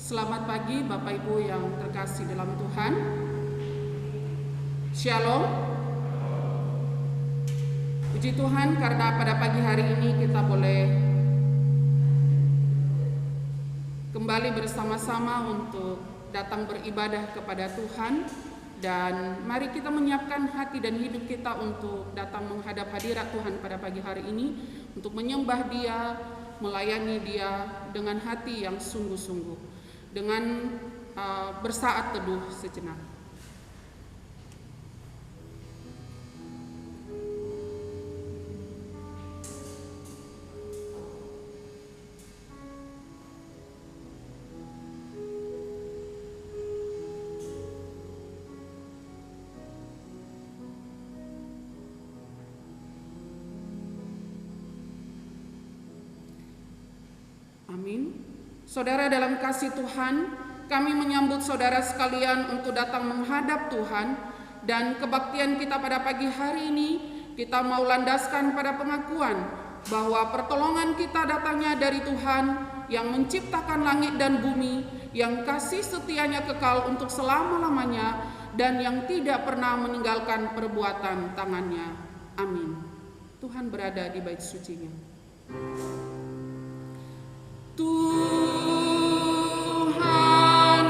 Selamat pagi Bapak Ibu yang terkasih dalam Tuhan. Shalom. Puji Tuhan karena pada pagi hari ini kita boleh kembali bersama-sama untuk datang beribadah kepada Tuhan. Dan mari kita menyiapkan hati dan hidup kita untuk datang menghadap hadirat Tuhan pada pagi hari ini, untuk menyembah Dia, melayani Dia dengan hati yang sungguh-sungguh, dengan bersaat teduh sejenak. Amin. Saudara dalam kasih Tuhan, kami menyambut saudara sekalian untuk datang menghadap Tuhan, dan kebaktian kita pada pagi hari ini kita mau landaskan pada pengakuan bahwa pertolongan kita datangnya dari Tuhan yang menciptakan langit dan bumi, yang kasih setianya kekal untuk selama-lamanya, dan yang tidak pernah meninggalkan perbuatan tangannya. Amin. Tuhan berada di bait suci-Nya. Tuhan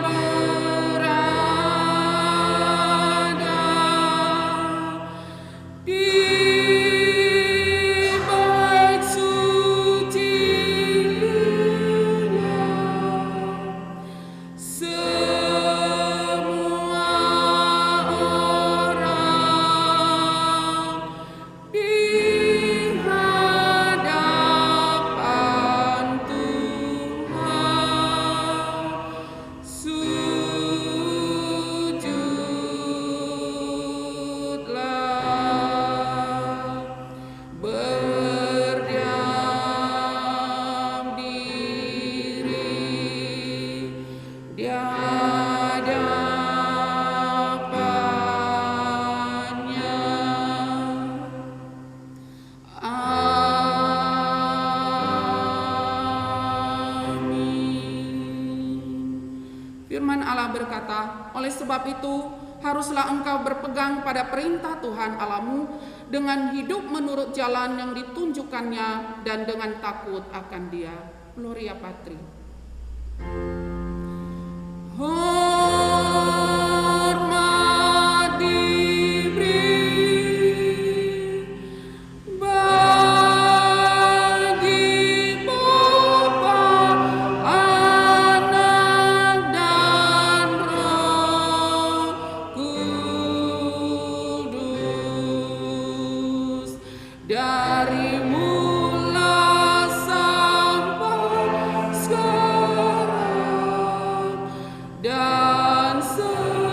berada di bait suci-Nya. Semua orang di hadapan Firman Allah berkata, oleh sebab itu haruslah engkau berpegang pada perintah Tuhan Allahmu dengan hidup menurut jalan yang ditunjukkannya dan dengan takut akan Dia. Gloria Patri. Hormat diberi bagi Bapa, Anak, dan Roh Kudus, dari mula sampai sekarang dan seterusnya.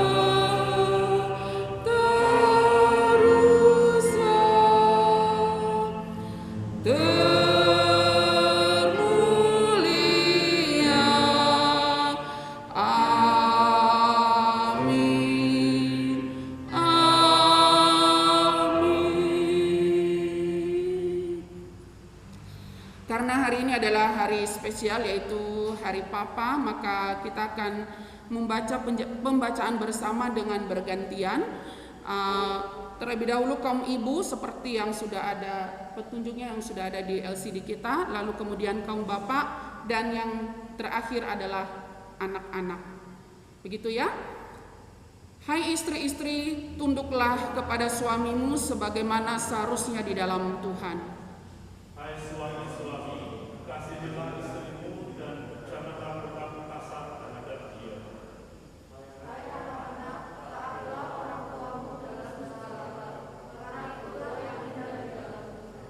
Termulia. Amin. Amin. Karena hari ini adalah hari spesial, yaitu Hari Papa, maka kita akan membaca pembacaan bersama dengan bergantian. Terlebih dahulu kaum ibu seperti yang sudah ada petunjuknya, yang sudah ada di LCD kita, lalu kemudian kaum bapak, dan yang terakhir adalah anak-anak. Begitu ya? Hai istri-istri, tunduklah kepada suamimu sebagaimana seharusnya di dalam Tuhan. Hai suami-suami, kasihilah istrimu dan janganlah berlaku kasar terhadap dia. Hai anak-anak, taatilah orang tuamu dalam segala hal, karena itulah yang indah di dalam Tuhan.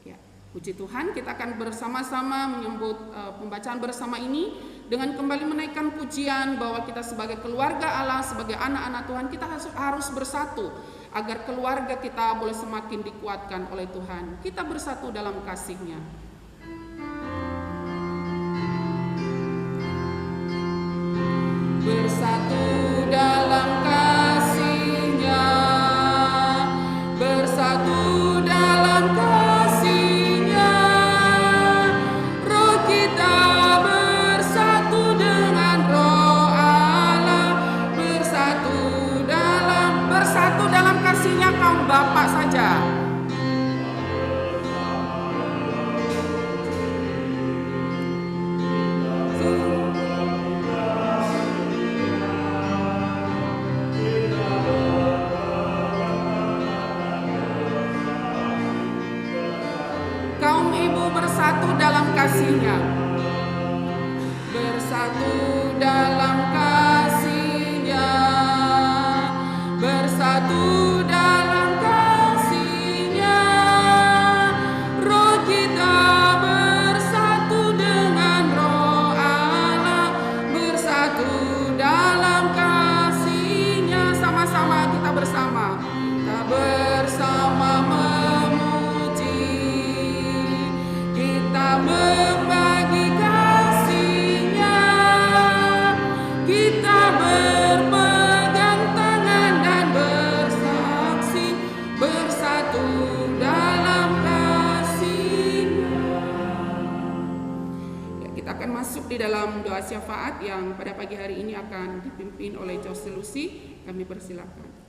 Ya, puji Tuhan, kita akan bersama-sama menyambut pembacaan bersama ini dengan kembali menaikkan pujian bahwa kita sebagai keluarga Allah, sebagai anak-anak Tuhan, kita harus bersatu agar keluarga kita boleh semakin dikuatkan oleh Tuhan. Kita bersatu dalam kasih-Nya. Bersatu dalam kasih-Nya, bersatu dalam kasih-Nya, roh kita bersatu dengan bersatu dalam kasih-Nya, bersatu dalam kasih-Nya. Roh kita bersatu dengan Roh Allah, bersatu dalam kasih-Nya. Sama-sama kita bersama, kita bersama memuji, kita membagi kasih-Nya, kita berpegang tangan dan bersaksi, bersatu dalam kasih-Nya. Ya, kita akan masuk di dalam doa syafaat yang pada pagi hari ini akan dipimpin oleh Jose Lucy. Kami persilakan.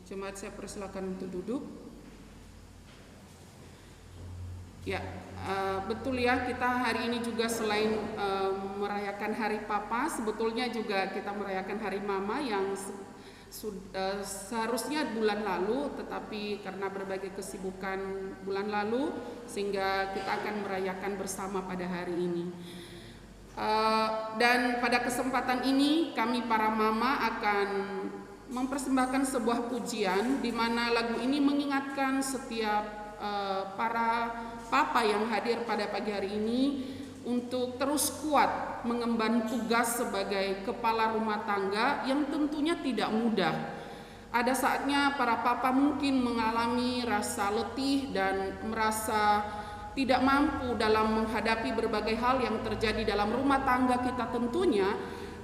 Jemaat saya persilakan untuk duduk. Ya, betul ya, kita hari ini juga selain merayakan Hari Papa, sebetulnya juga kita merayakan Hari Mama yang seharusnya bulan lalu, tetapi karena berbagai kesibukan bulan lalu, sehingga kita akan merayakan bersama pada hari ini. Dan pada kesempatan ini kami para mama akan mempersembahkan sebuah pujian di mana lagu ini mengingatkan setiap para papa yang hadir pada pagi hari ini untuk terus kuat mengemban tugas sebagai kepala rumah tangga yang tentunya tidak mudah. Ada saatnya para papa mungkin mengalami rasa letih dan merasa tidak mampu dalam menghadapi berbagai hal yang terjadi dalam rumah tangga kita tentunya.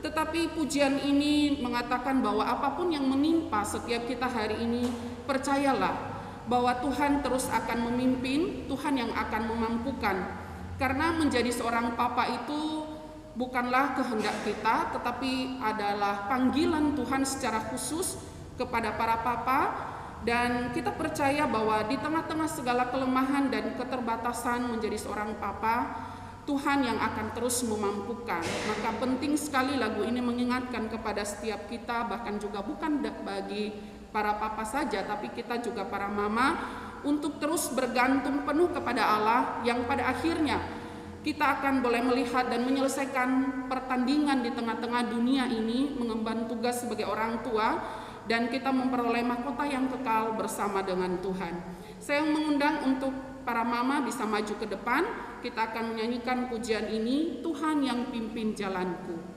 Tetapi pujian ini mengatakan bahwa apapun yang menimpa setiap kita hari ini, percayalah bahwa Tuhan terus akan memimpin, Tuhan yang akan memampukan. Karena menjadi seorang papa itu bukanlah kehendak kita, tetapi adalah panggilan Tuhan secara khusus kepada para papa. Dan kita percaya bahwa di tengah-tengah segala kelemahan dan keterbatasan menjadi seorang papa, Tuhan yang akan terus memampukan. Maka penting sekali lagu ini mengingatkan kepada setiap kita, bahkan juga bukan bagi para papa saja, tapi kita juga para mama, untuk terus bergantung penuh kepada Allah, yang pada akhirnya kita akan boleh melihat dan menyelesaikan pertandingan di tengah-tengah dunia ini, mengemban tugas sebagai orang tua, dan kita memperoleh mahkota yang kekal bersama dengan Tuhan. Saya mengundang untuk para mama bisa maju ke depan. Kita akan menyanyikan pujian ini, Tuhan yang pimpin jalanku.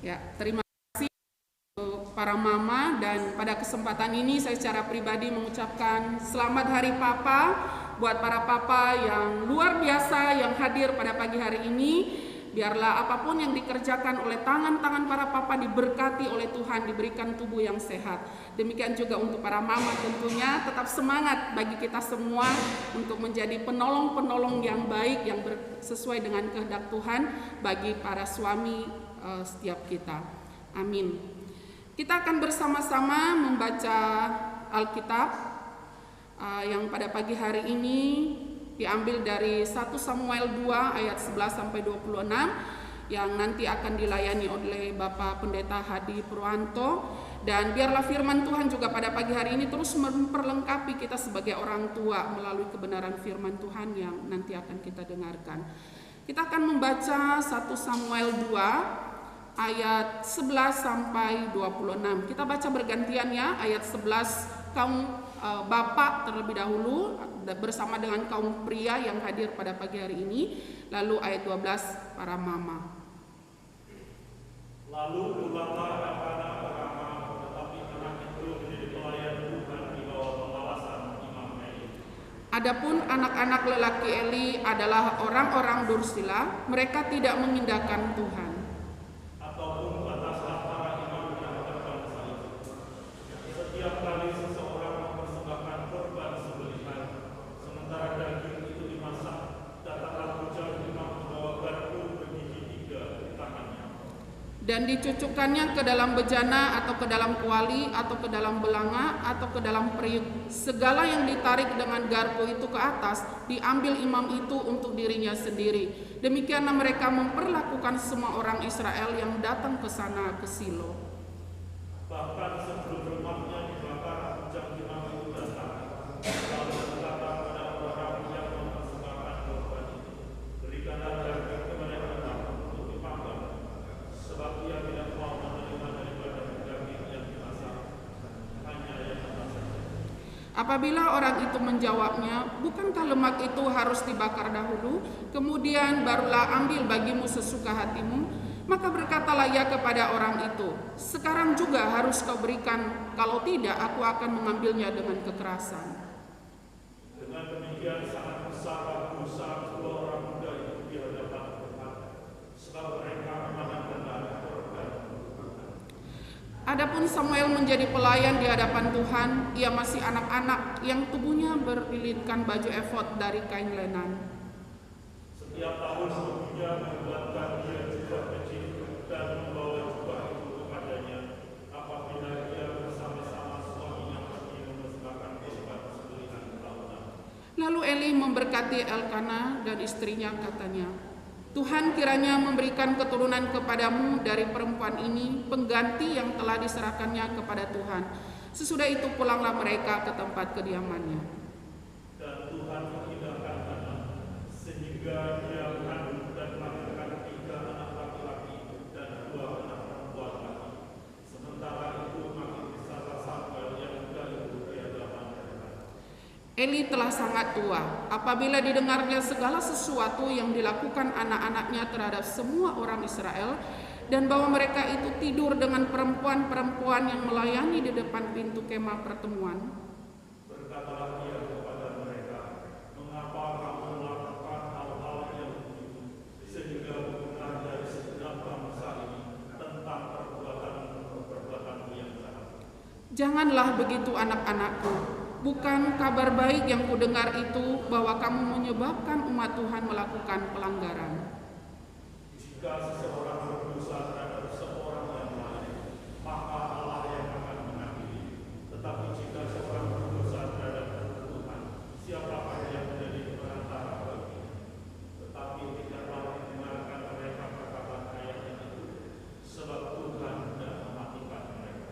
Ya, terima kasih para mama, dan pada kesempatan ini saya secara pribadi mengucapkan selamat Hari Papa buat para papa yang luar biasa yang hadir pada pagi hari ini. Biarlah apapun yang dikerjakan oleh tangan-tangan para papa diberkati oleh Tuhan, diberikan tubuh yang sehat. Demikian juga untuk para mama, tentunya tetap semangat bagi kita semua untuk menjadi penolong-penolong yang baik, yang sesuai dengan kehendak Tuhan bagi para suami setiap kita. Amin. Kita akan bersama-sama membaca Alkitab yang pada pagi hari ini diambil dari 1 Samuel 2 ayat 11 sampai 26 yang nanti akan dilayani oleh Bapak Pendeta Hadi Purwanto. Dan biarlah firman Tuhan juga pada pagi hari ini terus memperlengkapi kita sebagai orang tua melalui kebenaran firman Tuhan yang nanti akan kita dengarkan. Kita akan membaca 1 Samuel 2 ayat 11 sampai 26. Kita baca bergantian ya, ayat 11 kaum bapak terlebih dahulu bersama dengan kaum pria yang hadir pada pagi hari ini, lalu ayat 12 para mama. Lalu pulanglah Elkana ke Rama, tetapi anak itu menjadi pelayan Tuhan di bawah pengawasan Imam Eli. Adapun anak-anak lelaki Eli adalah orang-orang dursila, mereka tidak mengindahkan Tuhan. Ataupun bataslah para imam yang berbangsa itu. Setiap kali seseorang mempersembahkan korban sembelihan, sementara daging itu dimasak, datanglah bujang imam membawa garpu bergigi 3 di tangannya. Dan dicucukkannya ke dalam bejana atau ke dalam kuali atau ke dalam belanga atau ke dalam periuk. Segala yang ditarik dengan garpu itu ke atas diambil imam itu untuk dirinya sendiri. Demikianlah mereka memperlakukan semua orang Israel yang datang ke sana ke Silo. Bahkan sebelum rumahnya dibakar, bujang imam itu datang. Lalu berkata pada orang yang mempersembahkan korban itu, berikanlah daging kepada imam untuk dipanggang, sebab ia tidak mau menerima daripada daging yang dimasak, hanya yang mentah saja. Apabila orang itu menjawabnya, bukankah lemak itu harus dibakar dahulu, kemudian barulah ambil bagimu sesuka hatimu? Maka berkatalah ia kepada orang itu, sekarang juga harus kau berikan, kalau tidak aku akan mengambilnya dengan kekerasan. Dengan demikian sangat besar dosa kedua orang muda itu di hadapan Tuhan, sebab mereka memandang rendah korban. Adapun Samuel menjadi pelayan di hadapan Tuhan, ia masih anak-anak yang tubuhnya berlilitkan baju efod dari kain lenan. Setiap tahun ibunya membuatkan dia jubah kecil dan membawa jubah itu kepadanya apabila ia bersama-sama suaminya pergi mempersembahkan korban sembelihan tahunan. Lalu Eli memberkati Elkana dan istrinya, katanya, Tuhan kiranya memberikan keturunan kepadamu dari perempuan ini pengganti yang telah diserahkannya kepada Tuhan. Sesudah itu pulanglah mereka ke tempat kediamannya. Dan Tuhan mengindahkan anak, sehingga dia mengandung dan melahirkan 3 anak laki-laki dan 2 anak perempuan lagi. Sementara itu makin besarlah Samuel yang muda itu di hadapan Tuhan. Eli telah sangat tua apabila didengarnya segala sesuatu yang dilakukan anak-anaknya terhadap semua orang Israel, dan bahwa mereka itu tidur dengan perempuan-perempuan yang melayani di depan pintu kemah pertemuan. Berkatalah dia kepada mereka, mengapa kamu melakukan hal-hal yang begitu, sehingga benar dari segenap bangsa ini tentang perbuatan yang jahat. Janganlah begitu anak-anakku, bukan kabar baik yang kudengar itu bahwa kamu menyebabkan umat Tuhan melakukan pelanggaran. Jika seseorang berdosa terhadap seorang yang lain, maka Allah yang akan mengampuni. Tetapi jika seorang berdosa terhadap Tuhan, siapakah yang menjadi perantara baginya? Tetapi tidaklah didengarkan mereka perkataan ayatnya itu, sebab Tuhan tidak mematikan mereka.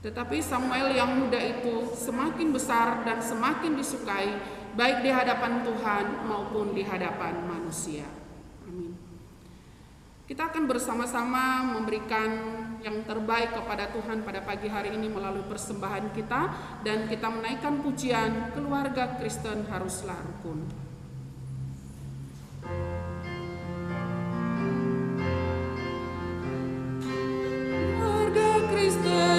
Tetapi Samuel yang muda itu semakin besar dan semakin disukai, baik di hadapan Tuhan maupun di hadapan manusia. Amin. Kita akan bersama-sama memberikan yang terbaik kepada Tuhan pada pagi hari ini melalui persembahan kita, dan kita menaikkan pujian Keluarga Kristen Haruslah Rukun. Keluarga Kristen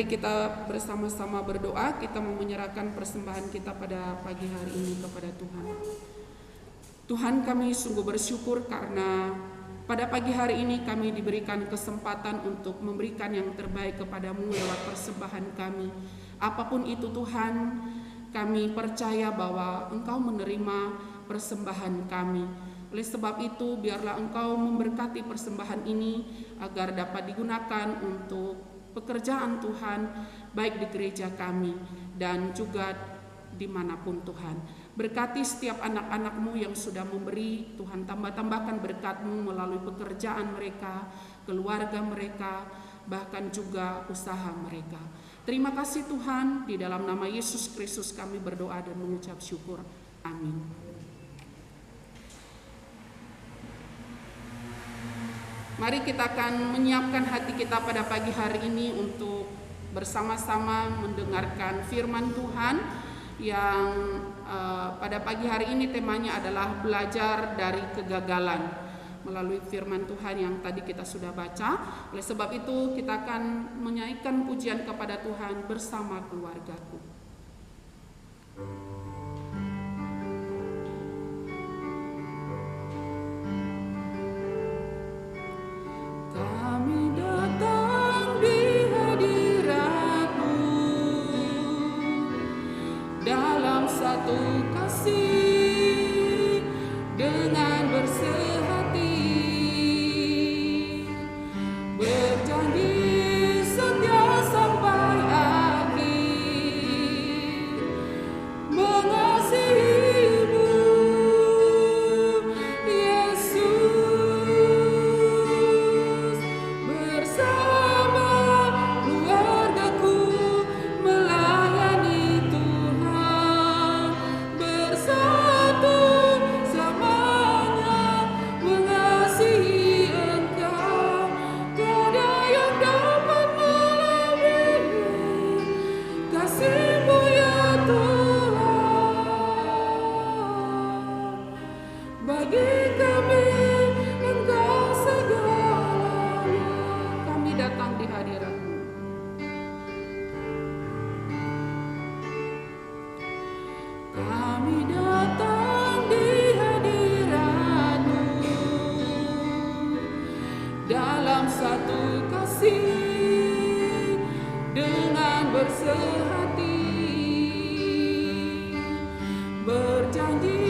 Mari kita bersama-sama berdoa. Kita mau menyerahkan persembahan kita pada pagi hari ini kepada Tuhan. Tuhan, kami sungguh bersyukur karena pada pagi hari ini kami diberikan kesempatan untuk memberikan yang terbaik kepadamu lewat persembahan kami. Apapun itu Tuhan, kami percaya bahwa Engkau menerima persembahan kami. Oleh sebab itu, biarlah Engkau memberkati persembahan ini agar dapat digunakan untuk pekerjaan Tuhan, baik di gereja kami dan juga dimanapun Tuhan. Berkati setiap anak-anak-Mu yang sudah memberi, Tuhan tambah-tambahkan berkat-Mu melalui pekerjaan mereka, keluarga mereka, bahkan juga usaha mereka. Terima kasih Tuhan, di dalam nama Yesus Kristus kami berdoa dan mengucap syukur. Amin. Mari kita akan menyiapkan hati kita pada pagi hari ini untuk bersama-sama mendengarkan firman Tuhan yang pada pagi hari ini temanya adalah belajar dari kegagalan melalui firman Tuhan yang tadi kita sudah baca. Oleh sebab itu kita akan menyanyikan pujian kepada Tuhan bersama keluargaku. Kami datang di hadirat-Mu dalam satu kasih dengan bersehati, berjanji setia sampai akhir, mengasihi-Mu Yesus, bersama keluargaku melayani Tuhan, bersatu selamanya mengasihi Engkau. Tiada yang dapat melebihi kasih-Mu ya Tuhan. Bagi kami Engkau segalanya. Kami datang di hadirat-Mu. Kami datang di hadirat-Mu dalam satu kasih dengan bersehati, berjanji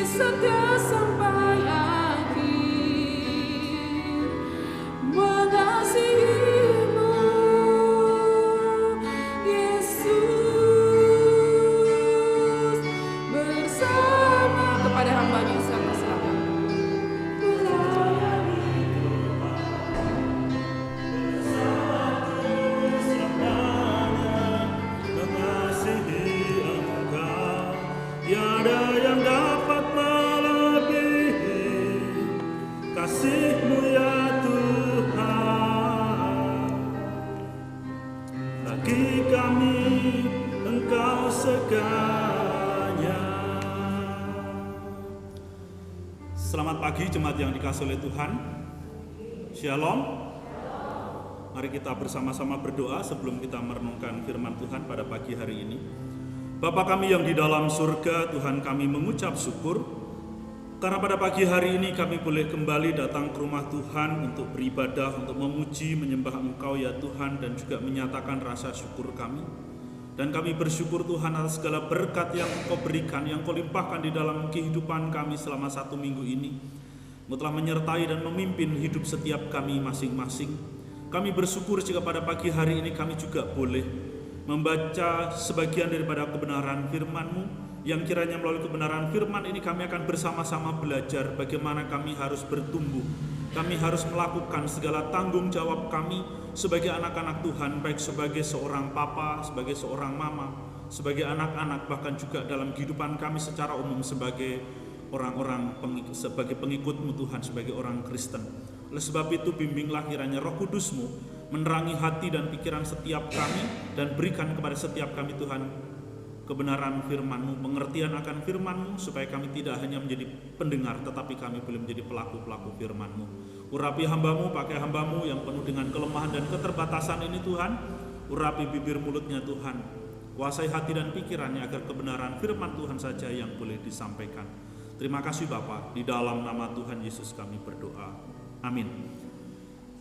setia sampai akhir, mengasihi-Mu Yesus, bersama kepada hamba-Nya siapa silakan melayani mengasihi Engkau. Tiada yang dapat melebihi kasih-Mu ya Tuhan. Bagi kami Engkau segalanya. Selamat pagi jemaat yang dikasihi oleh Tuhan. Shalom. Mari kita bersama-sama berdoa sebelum kita merenungkan firman Tuhan pada pagi hari ini. Bapa kami yang di dalam surga, Tuhan, kami mengucap syukur karena pada pagi hari ini kami boleh kembali datang ke rumah Tuhan untuk beribadah, untuk memuji, menyembah Engkau ya Tuhan, dan juga menyatakan rasa syukur kami. Dan kami bersyukur Tuhan atas segala berkat yang Engkau berikan, yang Kau limpahkan di dalam kehidupan kami selama 1 minggu ini. Engkau telah menyertai dan memimpin hidup setiap kami masing-masing. Kami bersyukur jika pada pagi hari ini kami juga boleh membaca sebagian daripada kebenaran firman-Mu, yang kiranya melalui kebenaran firman ini kami akan bersama-sama belajar bagaimana kami harus bertumbuh. Kami harus melakukan segala tanggung jawab kami sebagai anak-anak Tuhan, baik sebagai seorang papa, sebagai seorang mama, sebagai anak-anak, bahkan juga dalam kehidupan kami secara umum sebagai orang-orang sebagai pengikut-Mu Tuhan, sebagai orang Kristen. Oleh sebab itu bimbinglah kiranya Roh Kudus-Mu menerangi hati dan pikiran setiap kami, dan berikan kepada setiap kami Tuhan kebenaran firman-Mu, pengertian akan firman-Mu, supaya kami tidak hanya menjadi pendengar, tetapi kami boleh menjadi pelaku-pelaku firman-Mu. Urapi hamba-Mu, pakai hamba-Mu yang penuh dengan kelemahan dan keterbatasan ini Tuhan, Urapi bibir mulutnya Tuhan, kuasai hati dan pikirannya agar kebenaran firman Tuhan saja yang boleh disampaikan. Terima kasih Bapa, di dalam nama Tuhan Yesus kami berdoa. Amin.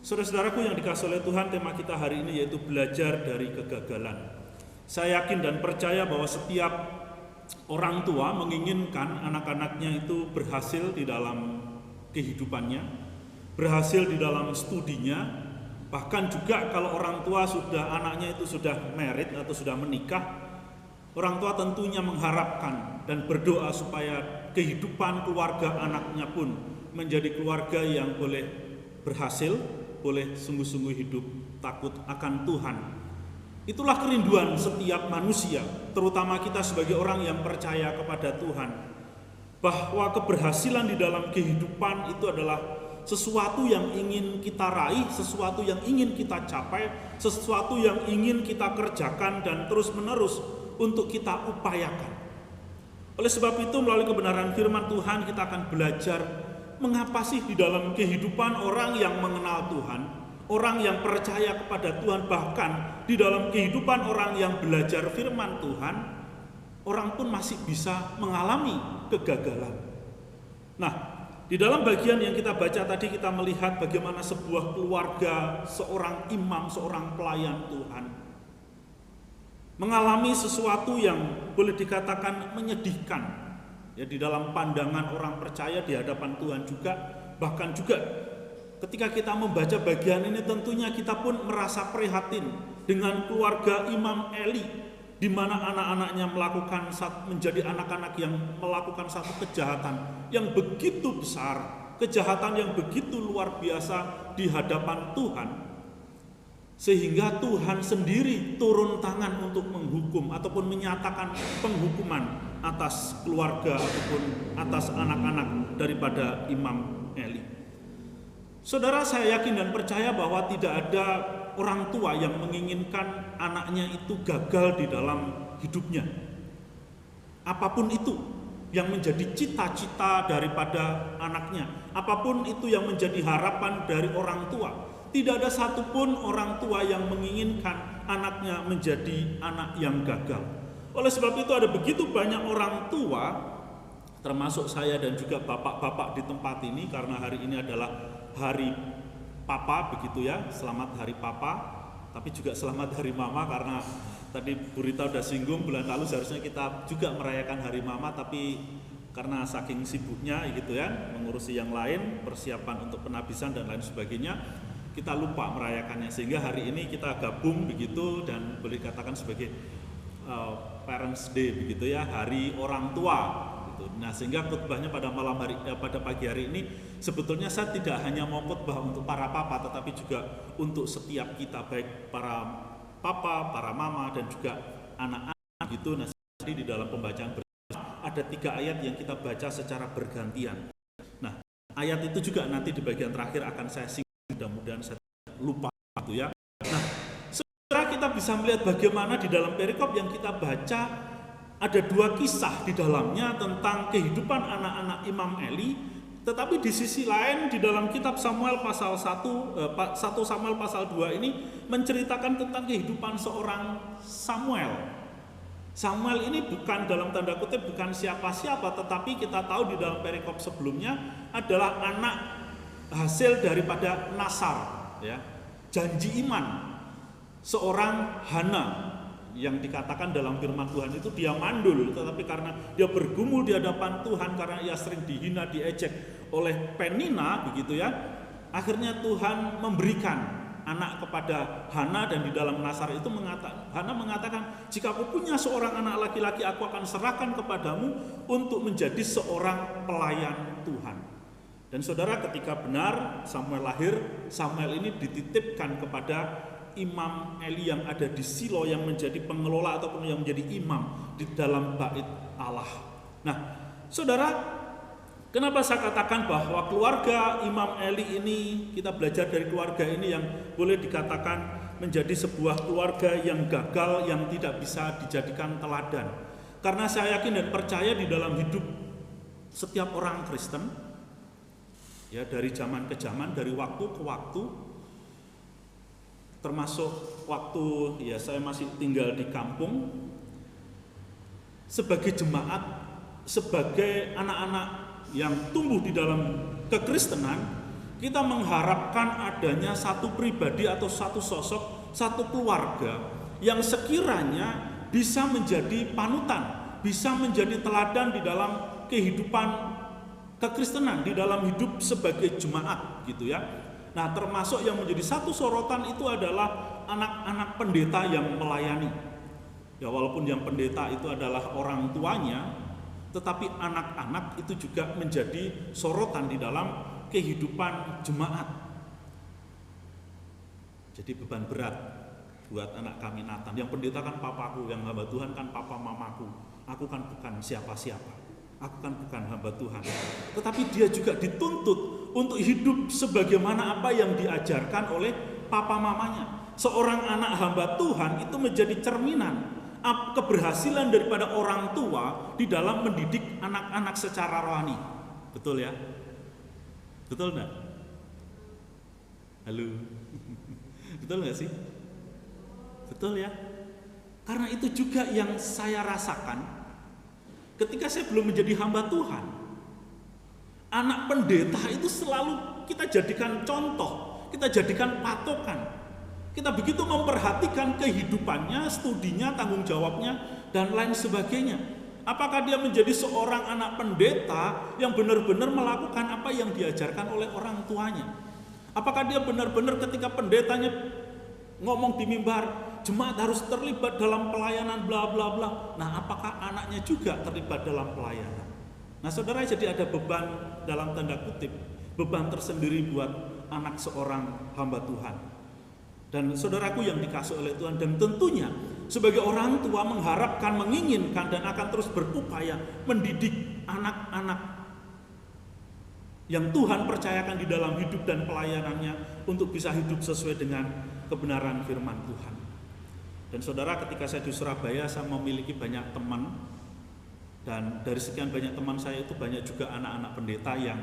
Saudara-saudaraku yang dikasihi oleh Tuhan, tema kita hari ini yaitu belajar dari kegagalan. Saya yakin dan percaya bahwa setiap orang tua menginginkan anak-anaknya itu berhasil di dalam kehidupannya, berhasil di dalam studinya. Bahkan juga kalau orang tua anaknya itu sudah married atau sudah menikah, orang tua tentunya mengharapkan dan berdoa supaya kehidupan keluarga anaknya pun menjadi keluarga yang boleh berhasil, boleh sungguh-sungguh hidup takut akan Tuhan. Itulah kerinduan setiap manusia, terutama kita sebagai orang yang percaya kepada Tuhan, bahwa keberhasilan di dalam kehidupan itu adalah sesuatu yang ingin kita raih, sesuatu yang ingin kita capai, sesuatu yang ingin kita kerjakan dan terus-menerus untuk kita upayakan. Oleh sebab itu, melalui kebenaran firman Tuhan kita akan belajar mengapa sih di dalam kehidupan orang yang mengenal Tuhan, orang yang percaya kepada Tuhan, bahkan di dalam kehidupan orang yang belajar firman Tuhan, orang pun masih bisa mengalami kegagalan. Nah, di dalam bagian yang kita baca tadi kita melihat bagaimana sebuah keluarga, seorang imam, seorang pelayan Tuhan mengalami sesuatu yang boleh dikatakan menyedihkan ya di dalam pandangan orang percaya di hadapan Tuhan juga. Bahkan juga ketika kita membaca bagian ini tentunya kita pun merasa prihatin dengan keluarga Imam Eli, di mana anak-anaknya menjadi anak-anak yang melakukan satu kejahatan yang begitu besar, kejahatan yang begitu luar biasa di hadapan Tuhan, sehingga Tuhan sendiri turun tangan untuk menghukum ataupun menyatakan penghukuman atas keluarga ataupun atas anak-anak daripada Imam Eli. Saudara, saya yakin dan percaya bahwa tidak ada orang tua yang menginginkan anaknya itu gagal di dalam hidupnya. Apapun itu yang menjadi cita-cita daripada anaknya, apapun itu yang menjadi harapan dari orang tua, tidak ada satupun orang tua yang menginginkan anaknya menjadi anak yang gagal. Oleh sebab itu ada begitu banyak orang tua, termasuk saya dan juga bapak-bapak di tempat ini, karena hari ini adalah hari Papa, begitu ya, selamat hari Papa, tapi juga selamat hari Mama, karena tadi Bu Rita udah singgung bulan lalu seharusnya kita juga merayakan hari Mama, tapi karena saking sibuknya gitu ya, mengurusi yang lain, persiapan untuk penabisan dan lain sebagainya, kita lupa merayakannya, sehingga hari ini kita gabung begitu dan boleh dikatakan sebagai Parents Day begitu ya, hari orang tua. Nah, sehingga khotbahnya pada pagi hari ini sebetulnya saya tidak hanya mau khotbah untuk para papa, tetapi juga untuk setiap kita, baik para papa, para mama dan juga anak-anak gitu. Nah, di dalam pembacaan bersama ada 3 ayat yang kita baca secara bergantian. Nah, ayat itu juga nanti di bagian terakhir akan saya singgung, mudah-mudahan saya lupa gitu ya. Nah, saudara, kita bisa melihat bagaimana di dalam perikop yang kita baca ada 2 kisah di dalamnya tentang kehidupan anak-anak Imam Eli, tetapi di sisi lain di dalam kitab Samuel pasal 1 Samuel pasal 2 ini menceritakan tentang kehidupan seorang Samuel. Samuel ini bukan dalam tanda kutip bukan siapa-siapa, tetapi kita tahu di dalam perikop sebelumnya adalah anak hasil daripada Nasar ya, janji iman seorang Hana, yang dikatakan dalam firman Tuhan itu dia mandul, tetapi karena dia bergumul di hadapan Tuhan, karena ia sering dihina, diejek oleh Penina begitu ya, akhirnya Tuhan memberikan anak kepada Hana, dan di dalam Nasar itu Hana mengatakan, jika aku punya seorang anak laki-laki, aku akan serahkan kepadamu untuk menjadi seorang pelayan Tuhan. Dan saudara, ketika benar Samuel lahir, Samuel ini dititipkan kepada Imam Eli yang ada di Silo, yang menjadi pengelola ataupun yang menjadi imam di dalam bait Allah. Nah, saudara, kenapa saya katakan bahwa keluarga Imam Eli ini, kita belajar dari keluarga ini yang boleh dikatakan menjadi sebuah keluarga yang gagal, yang tidak bisa dijadikan teladan. Karena saya yakin dan percaya di dalam hidup setiap orang Kristen, ya, dari zaman ke zaman, dari waktu ke waktu, termasuk waktu ya saya masih tinggal di kampung, sebagai jemaat, sebagai anak-anak yang tumbuh di dalam kekristenan, kita mengharapkan adanya satu pribadi atau satu sosok, satu keluarga yang sekiranya bisa menjadi panutan, bisa menjadi teladan di dalam kehidupan kekristenan, di dalam hidup sebagai jemaat gitu ya. Nah, termasuk yang menjadi satu sorotan itu adalah anak-anak pendeta yang melayani. Ya, walaupun yang pendeta itu adalah orang tuanya, tetapi anak-anak itu juga menjadi sorotan di dalam kehidupan jemaat. Jadi beban berat buat anak kami Nathan. Yang pendeta kan papaku, yang hamba Tuhan kan papa mamaku. Aku kan bukan siapa-siapa. Aku kan bukan hamba Tuhan. Tetapi dia juga dituntut untuk hidup sebagaimana apa yang diajarkan oleh papa mamanya. Seorang anak hamba Tuhan itu menjadi cerminan keberhasilan daripada orang tua di dalam mendidik anak-anak secara rohani. Betul ya? Betul enggak? Halo? Betul enggak sih? Betul ya? Karena itu juga yang saya rasakan ketika saya belum menjadi hamba Tuhan. Anak pendeta itu selalu kita jadikan contoh, kita jadikan patokan. Kita begitu memperhatikan kehidupannya, studinya, tanggung jawabnya, dan lain sebagainya. Apakah dia menjadi seorang anak pendeta yang benar-benar melakukan apa yang diajarkan oleh orang tuanya? Apakah dia benar-benar ketika pendetanya ngomong di mimbar, jemaat harus terlibat dalam pelayanan bla bla bla. Nah, apakah anaknya juga terlibat dalam pelayanan? Nah, saudara, jadi ada beban dalam tanda kutip, beban tersendiri buat anak seorang hamba Tuhan. Dan saudaraku yang dikasih oleh Tuhan, dan tentunya sebagai orang tua mengharapkan, menginginkan, dan akan terus berupaya mendidik anak-anak yang Tuhan percayakan di dalam hidup dan pelayanannya untuk bisa hidup sesuai dengan kebenaran firman Tuhan. Dan saudara, ketika saya di Surabaya, saya memiliki banyak teman, dan dari sekian banyak teman saya itu banyak juga anak-anak pendeta yang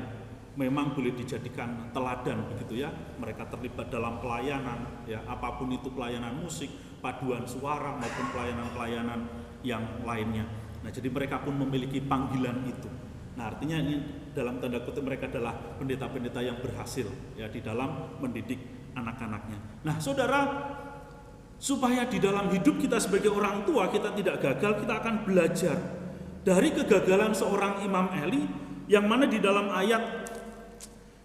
memang boleh dijadikan teladan begitu ya. Mereka terlibat dalam pelayanan ya, apapun itu, pelayanan musik, paduan suara maupun pelayanan-pelayanan yang lainnya. Nah, jadi mereka pun memiliki panggilan itu. Nah, artinya ini dalam tanda kutip mereka adalah pendeta-pendeta yang berhasil ya di dalam mendidik anak-anaknya. Nah, saudara, supaya di dalam hidup kita sebagai orang tua kita tidak gagal, kita akan belajar dari kegagalan seorang Imam Eli, yang mana di dalam ayat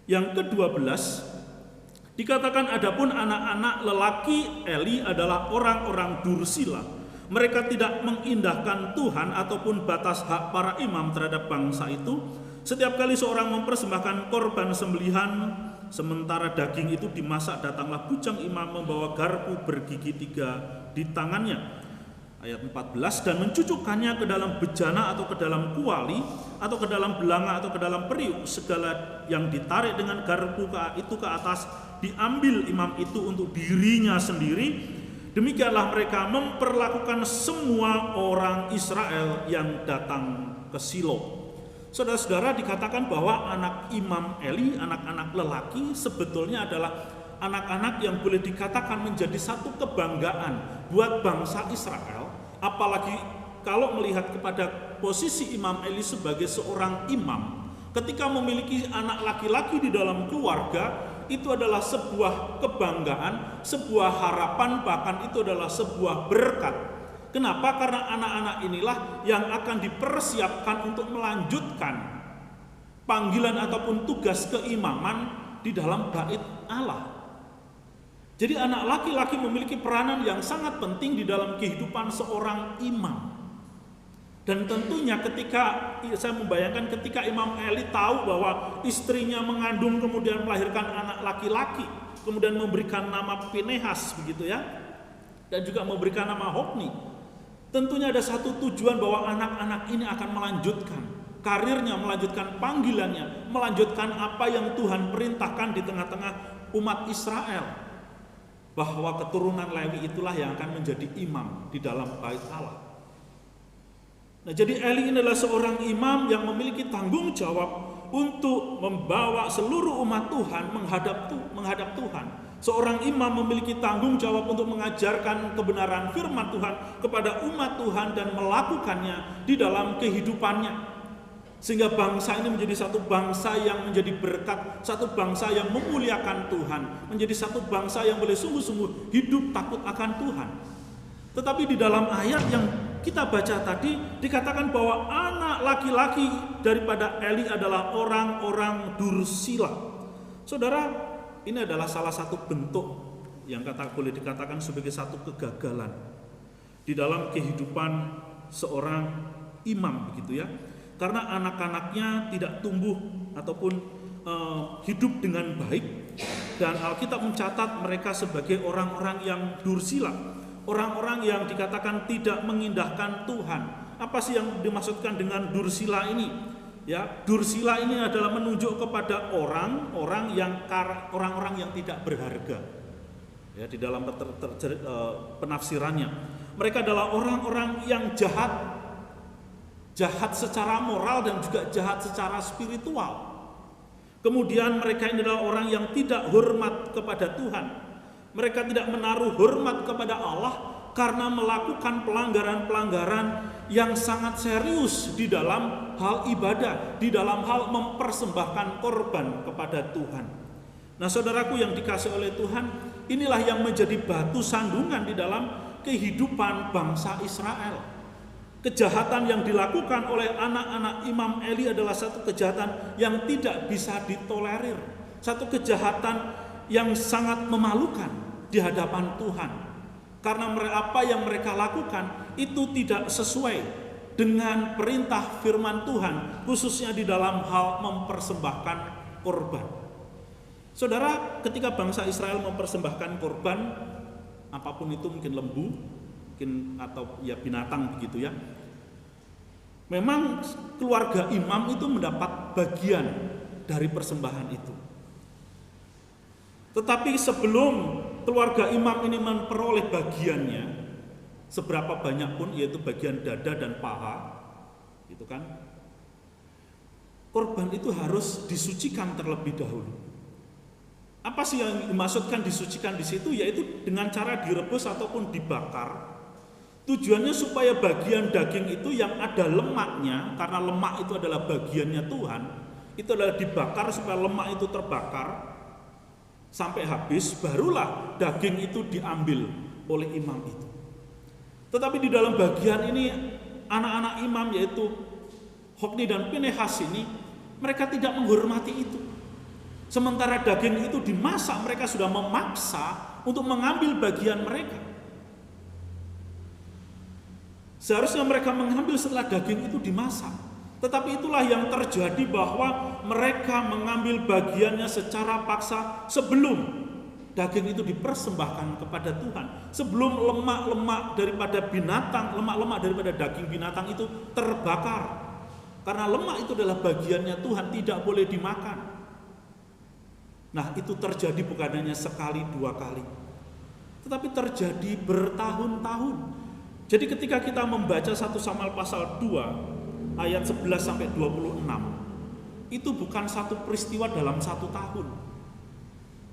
yang ke-12 dikatakan, adapun anak-anak lelaki Eli adalah orang-orang dursila. Mereka tidak mengindahkan Tuhan ataupun batas hak para imam terhadap bangsa itu. Setiap kali seorang mempersembahkan korban sembelihan, sementara daging itu dimasak, datanglah bujang imam membawa garpu bergigi 3 di tangannya. Ayat 14, dan mencucukkannya ke dalam bejana atau ke dalam kuali atau ke dalam belanga atau ke dalam periuk. Segala yang ditarik dengan garpu itu ke atas diambil imam itu untuk dirinya sendiri. Demikianlah mereka memperlakukan semua orang Israel yang datang ke Silo. Saudara-saudara, dikatakan bahwa anak Imam Eli, anak-anak lelaki, sebetulnya adalah anak-anak yang boleh dikatakan menjadi satu kebanggaan buat bangsa Israel. Apalagi kalau melihat kepada posisi Imam Eli sebagai seorang imam, ketika memiliki anak laki-laki di dalam keluarga, itu adalah sebuah kebanggaan, sebuah harapan, bahkan itu adalah sebuah berkat. Kenapa? Karena anak-anak inilah yang akan dipersiapkan untuk melanjutkan panggilan ataupun tugas keimaman di dalam bait Allah. Jadi anak laki-laki memiliki peranan yang sangat penting di dalam kehidupan seorang imam. Dan tentunya ketika saya membayangkan ketika Imam Eli tahu bahwa istrinya mengandung kemudian melahirkan anak laki-laki, kemudian memberikan nama Pinehas begitu ya, dan juga memberikan nama Hofni, tentunya ada satu tujuan bahwa anak-anak ini akan melanjutkan karirnya, melanjutkan panggilannya, melanjutkan apa yang Tuhan perintahkan di tengah-tengah umat Israel, bahwa keturunan Lewi itulah yang akan menjadi imam di dalam bait Allah. Nah, jadi Eli ini adalah seorang imam yang memiliki tanggung jawab untuk membawa seluruh umat Tuhan menghadap Tuhan Seorang imam memiliki tanggung jawab untuk mengajarkan kebenaran firman Tuhan kepada umat Tuhan dan melakukannya di dalam kehidupannya. Sehingga bangsa ini menjadi satu bangsa yang menjadi berkat, satu bangsa yang memuliakan Tuhan, menjadi satu bangsa yang boleh sungguh-sungguh hidup takut akan Tuhan. Tetapi di dalam ayat yang kita baca tadi dikatakan bahwa anak laki-laki daripada Eli adalah orang-orang dursila. Saudara, ini adalah salah satu bentuk yang boleh dikatakan sebagai satu kegagalan di dalam kehidupan seorang imam, begitu ya. Karena anak-anaknya tidak tumbuh ataupun hidup dengan baik, dan Alkitab mencatat mereka sebagai orang-orang yang dursila, orang-orang yang dikatakan tidak mengindahkan Tuhan. Apa sih yang dimaksudkan dengan dursila ini? Ya, dursila ini adalah menunjuk kepada orang-orang yang tidak berharga. Ya, di dalam penafsirannya, mereka adalah orang-orang yang jahat secara moral dan juga jahat secara spiritual. Kemudian mereka ini adalah orang yang tidak hormat kepada Tuhan. Mereka tidak menaruh hormat kepada Allah karena melakukan pelanggaran-pelanggaran yang sangat serius di dalam hal ibadah, di dalam hal mempersembahkan korban kepada Tuhan. Nah, saudaraku yang dikasihi oleh Tuhan, inilah yang menjadi batu sandungan di dalam kehidupan bangsa Israel. Kejahatan yang dilakukan oleh anak-anak Imam Eli adalah satu kejahatan yang tidak bisa ditolerir, satu kejahatan yang sangat memalukan di hadapan Tuhan. Karena apa yang mereka lakukan itu tidak sesuai dengan perintah firman Tuhan, khususnya di dalam hal mempersembahkan korban. Saudara, ketika bangsa Israel mempersembahkan korban, apapun itu, mungkin lembu, mungkin atau ya binatang begitu ya, memang keluarga imam itu mendapat bagian dari persembahan itu. Tetapi sebelum keluarga imam ini memperoleh bagiannya, seberapa banyak pun, yaitu bagian dada dan paha, itu kan, korban itu harus disucikan terlebih dahulu. Apa sih yang dimaksudkan disucikan di situ? Yaitu dengan cara direbus ataupun dibakar. Tujuannya supaya bagian daging itu yang ada lemaknya, karena lemak itu adalah bagiannya Tuhan, itu adalah dibakar supaya lemak itu terbakar sampai habis, barulah daging itu diambil oleh imam itu. Tetapi di dalam bagian ini, anak-anak imam yaitu Hofni dan Pinehas ini, mereka tidak menghormati itu. Sementara daging itu dimasak, mereka sudah memaksa untuk mengambil bagian mereka. Seharusnya mereka mengambil setelah daging itu dimasak. Tetapi itulah yang terjadi, bahwa mereka mengambil bagiannya secara paksa sebelum daging itu dipersembahkan kepada Tuhan. Sebelum lemak-lemak daripada binatang, lemak-lemak daripada daging binatang itu terbakar. Karena lemak itu adalah bagiannya Tuhan, tidak boleh dimakan. Nah, itu terjadi bukan hanya sekali dua kali, tetapi terjadi bertahun-tahun. Jadi ketika kita membaca 1 Samuel pasal 2 ayat 11 sampai 26, itu bukan satu peristiwa dalam 1 tahun.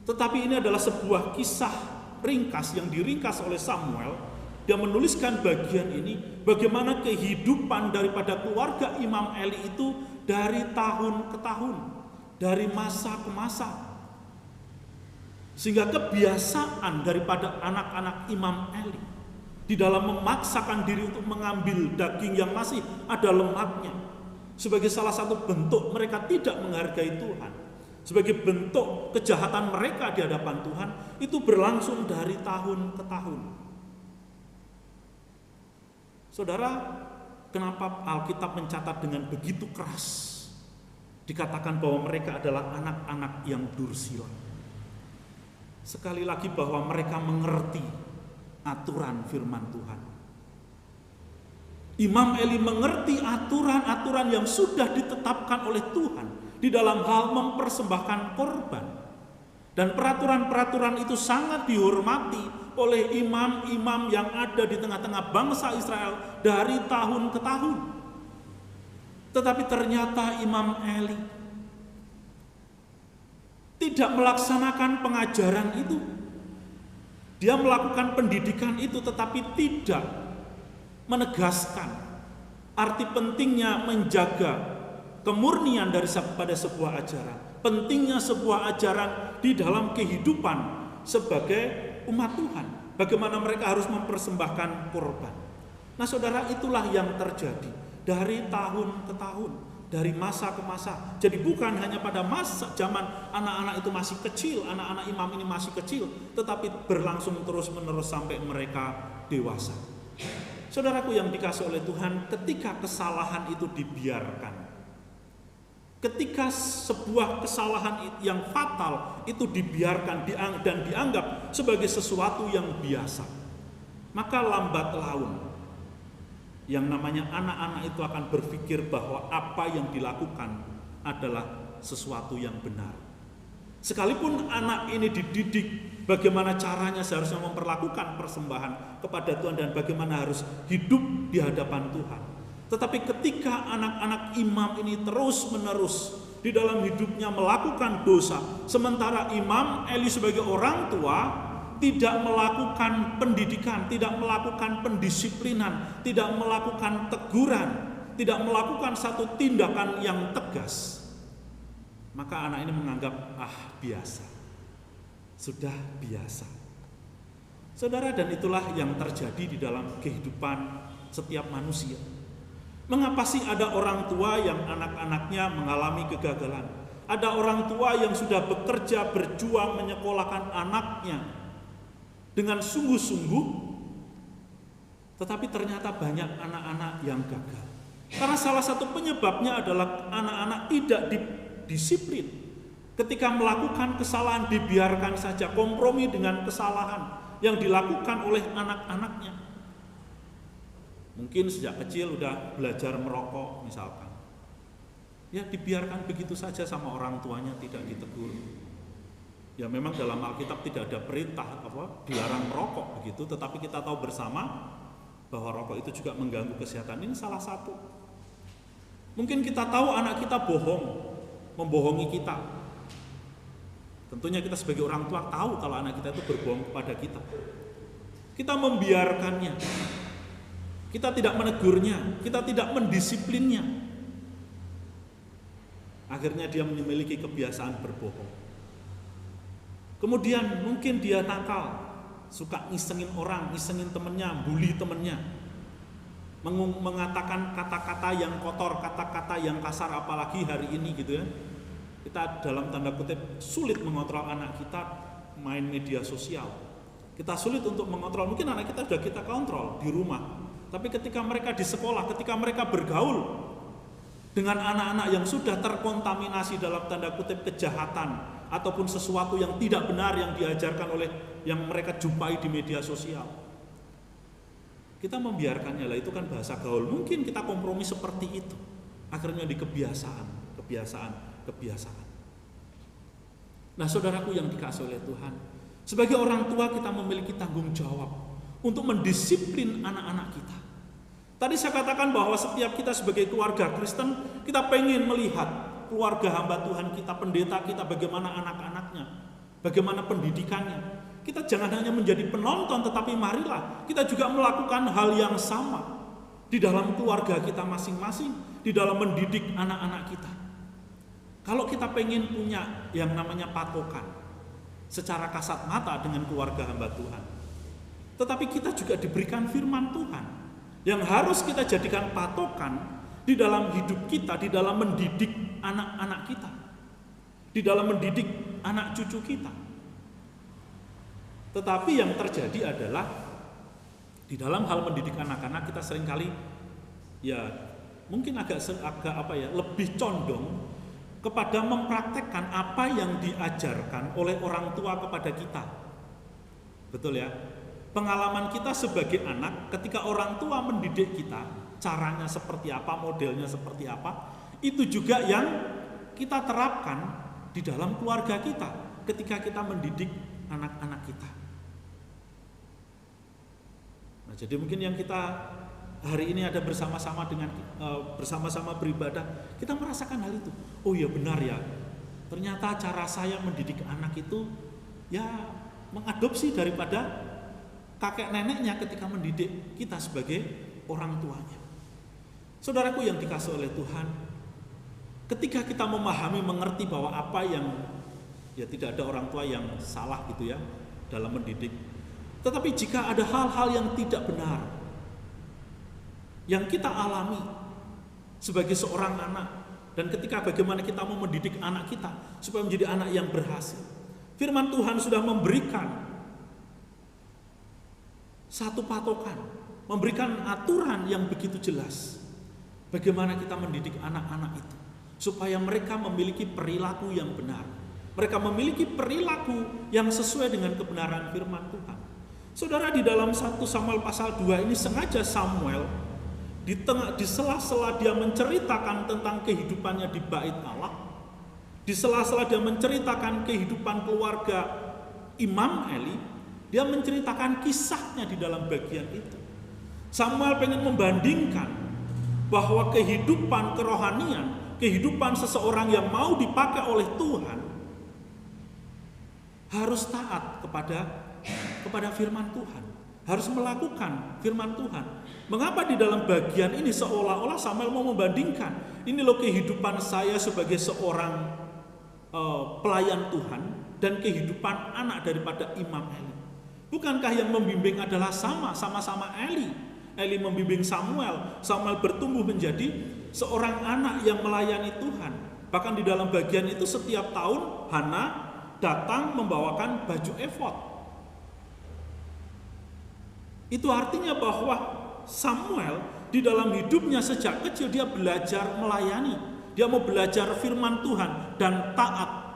Tetapi ini adalah sebuah kisah ringkas yang diringkas oleh Samuel. Dia menuliskan bagian ini, bagaimana kehidupan daripada keluarga Imam Eli itu dari tahun ke tahun, dari masa ke masa. Sehingga kebiasaan daripada anak-anak Imam Eli di dalam memaksakan diri untuk mengambil daging yang masih ada lemaknya, sebagai salah satu bentuk mereka tidak menghargai Tuhan, sebagai bentuk kejahatan mereka di hadapan Tuhan, itu berlangsung dari tahun ke tahun. Saudara, kenapa Alkitab mencatat dengan begitu keras? Dikatakan bahwa mereka adalah anak-anak yang dursila. Sekali lagi bahwa mereka mengerti aturan firman Tuhan. Imam Eli mengerti aturan-aturan yang sudah ditetapkan oleh Tuhan di dalam hal mempersembahkan korban. Dan peraturan-peraturan itu sangat dihormati oleh imam-imam yang ada di tengah-tengah bangsa Israel dari tahun ke tahun. Tetapi ternyata Imam Eli tidak melaksanakan pengajaran itu. Dia melakukan pendidikan itu tetapi tidak menegaskan arti pentingnya menjaga kemurnian pada sebuah ajaran. Pentingnya sebuah ajaran di dalam kehidupan sebagai umat Tuhan. Bagaimana mereka harus mempersembahkan korban. Nah saudara, itulah yang terjadi dari tahun ke tahun, dari masa ke masa. Jadi bukan hanya pada masa zaman anak-anak itu masih kecil, anak-anak imam ini masih kecil, tetapi berlangsung terus-menerus sampai mereka dewasa. Saudaraku yang dikasihi oleh Tuhan, ketika kesalahan itu dibiarkan, ketika sebuah kesalahan yang fatal itu dibiarkan dan dianggap sebagai sesuatu yang biasa, maka lambat laun yang namanya anak-anak itu akan berpikir bahwa apa yang dilakukan adalah sesuatu yang benar. Sekalipun anak ini dididik bagaimana caranya seharusnya memperlakukan persembahan kepada Tuhan dan bagaimana harus hidup di hadapan Tuhan. Tetapi ketika anak-anak imam ini terus-menerus di dalam hidupnya melakukan dosa, sementara Imam Eli sebagai orang tua tidak melakukan pendidikan, tidak melakukan pendisiplinan, tidak melakukan teguran, tidak melakukan satu tindakan yang tegas, maka anak ini menganggap biasa, sudah biasa. Saudara, dan itulah yang terjadi di dalam kehidupan setiap manusia. Mengapa sih ada orang tua yang anak-anaknya mengalami kegagalan? Ada orang tua yang sudah bekerja, berjuang menyekolahkan anaknya dengan sungguh-sungguh, tetapi ternyata banyak anak-anak yang gagal. Karena salah satu penyebabnya adalah anak-anak tidak disiplin. Ketika melakukan kesalahan dibiarkan saja, kompromi dengan kesalahan yang dilakukan oleh anak-anaknya. Mungkin sejak kecil udah belajar merokok misalkan, ya dibiarkan begitu saja sama orang tuanya, tidak ditegur. Ya memang dalam Alkitab tidak ada perintah dilarang merokok begitu, tetapi kita tahu bersama bahwa rokok itu juga mengganggu kesehatan. Ini salah satu. Mungkin kita tahu anak kita membohongi kita. Tentunya kita sebagai orang tua tahu kalau anak kita itu berbohong kepada kita. Kita membiarkannya. Kita tidak menegurnya, kita tidak mendisiplinnya. Akhirnya dia memiliki kebiasaan berbohong. Kemudian mungkin dia nakal, suka ngisengin orang, ngisengin temennya, bully temennya, mengatakan kata-kata yang kotor, kata-kata yang kasar, apalagi hari ini gitu ya. Kita dalam tanda kutip sulit mengontrol anak kita main media sosial. Kita sulit untuk mengontrol, mungkin anak kita sudah kita kontrol di rumah. Tapi ketika mereka di sekolah, ketika mereka bergaul dengan anak-anak yang sudah terkontaminasi dalam tanda kutip kejahatan ataupun sesuatu yang tidak benar yang diajarkan oleh yang mereka jumpai di media sosial, kita membiarkannya. Lah itu kan bahasa gaul. Mungkin kita kompromi seperti itu. Akhirnya di kebiasaan. Nah, saudaraku yang dikasihi oleh Tuhan, sebagai orang tua kita memiliki tanggung jawab untuk mendisiplin anak-anak kita. Tadi saya katakan bahwa setiap kita sebagai keluarga Kristen, kita pengen melihat keluarga hamba Tuhan kita, pendeta kita, bagaimana anak-anaknya, bagaimana pendidikannya. Kita jangan hanya menjadi penonton, tetapi marilah kita juga melakukan hal yang sama di dalam keluarga kita masing-masing, di dalam mendidik anak-anak kita. Kalau kita pengen punya yang namanya patokan secara kasat mata dengan keluarga hamba Tuhan, tetapi kita juga diberikan firman Tuhan yang harus kita jadikan patokan di dalam hidup kita, di dalam mendidik anak-anak kita, di dalam mendidik anak cucu kita. Tetapi yang terjadi adalah di dalam hal mendidik anak-anak kita seringkali ya mungkin agak lebih condong kepada mempraktekkan apa yang diajarkan oleh orang tua kepada kita. Betul ya? Pengalaman kita sebagai anak ketika orang tua mendidik kita, caranya seperti apa, modelnya seperti apa, itu juga yang kita terapkan di dalam keluarga kita ketika kita mendidik anak-anak kita. Nah, jadi mungkin yang kita hari ini ada bersama-sama bersama-sama beribadah, kita merasakan hal itu. Oh ya benar ya, ternyata cara saya mendidik anak itu ya mengadopsi daripada kakek neneknya ketika mendidik kita sebagai orang tuanya. Saudaraku yang dikasihi oleh Tuhan, ketika kita memahami, mengerti bahwa apa yang tidak ada orang tua yang salah gitu ya dalam mendidik. Tetapi jika ada hal-hal yang tidak benar yang kita alami sebagai seorang anak, dan ketika bagaimana kita mau mendidik anak kita supaya menjadi anak yang berhasil, firman Tuhan sudah memberikan satu patokan, memberikan aturan yang begitu jelas bagaimana kita mendidik anak-anak itu supaya mereka memiliki perilaku yang benar, mereka memiliki perilaku yang sesuai dengan kebenaran firman Tuhan. Saudara, di dalam 1 Samuel pasal 2 ini sengaja Samuel di sela-sela dia menceritakan tentang kehidupannya di bait Allah, di sela-sela dia menceritakan kehidupan keluarga Imam Eli, dia menceritakan kisahnya di dalam bagian itu. Samuel pengen membandingkan bahwa kehidupan kerohanian, kehidupan seseorang yang mau dipakai oleh Tuhan harus taat kepada firman Tuhan, harus melakukan firman Tuhan. Mengapa di dalam bagian ini seolah-olah Samuel mau membandingkan, ini loh kehidupan saya sebagai seorang pelayan Tuhan dan kehidupan anak daripada Imam Eli. Bukankah yang membimbing adalah sama-sama Eli? Eli membimbing Samuel, Samuel bertumbuh menjadi seorang anak yang melayani Tuhan. Bahkan di dalam bagian itu setiap tahun Hana datang membawakan baju efod. Itu artinya bahwa Samuel di dalam hidupnya sejak kecil dia belajar melayani. Dia mau belajar firman Tuhan dan taat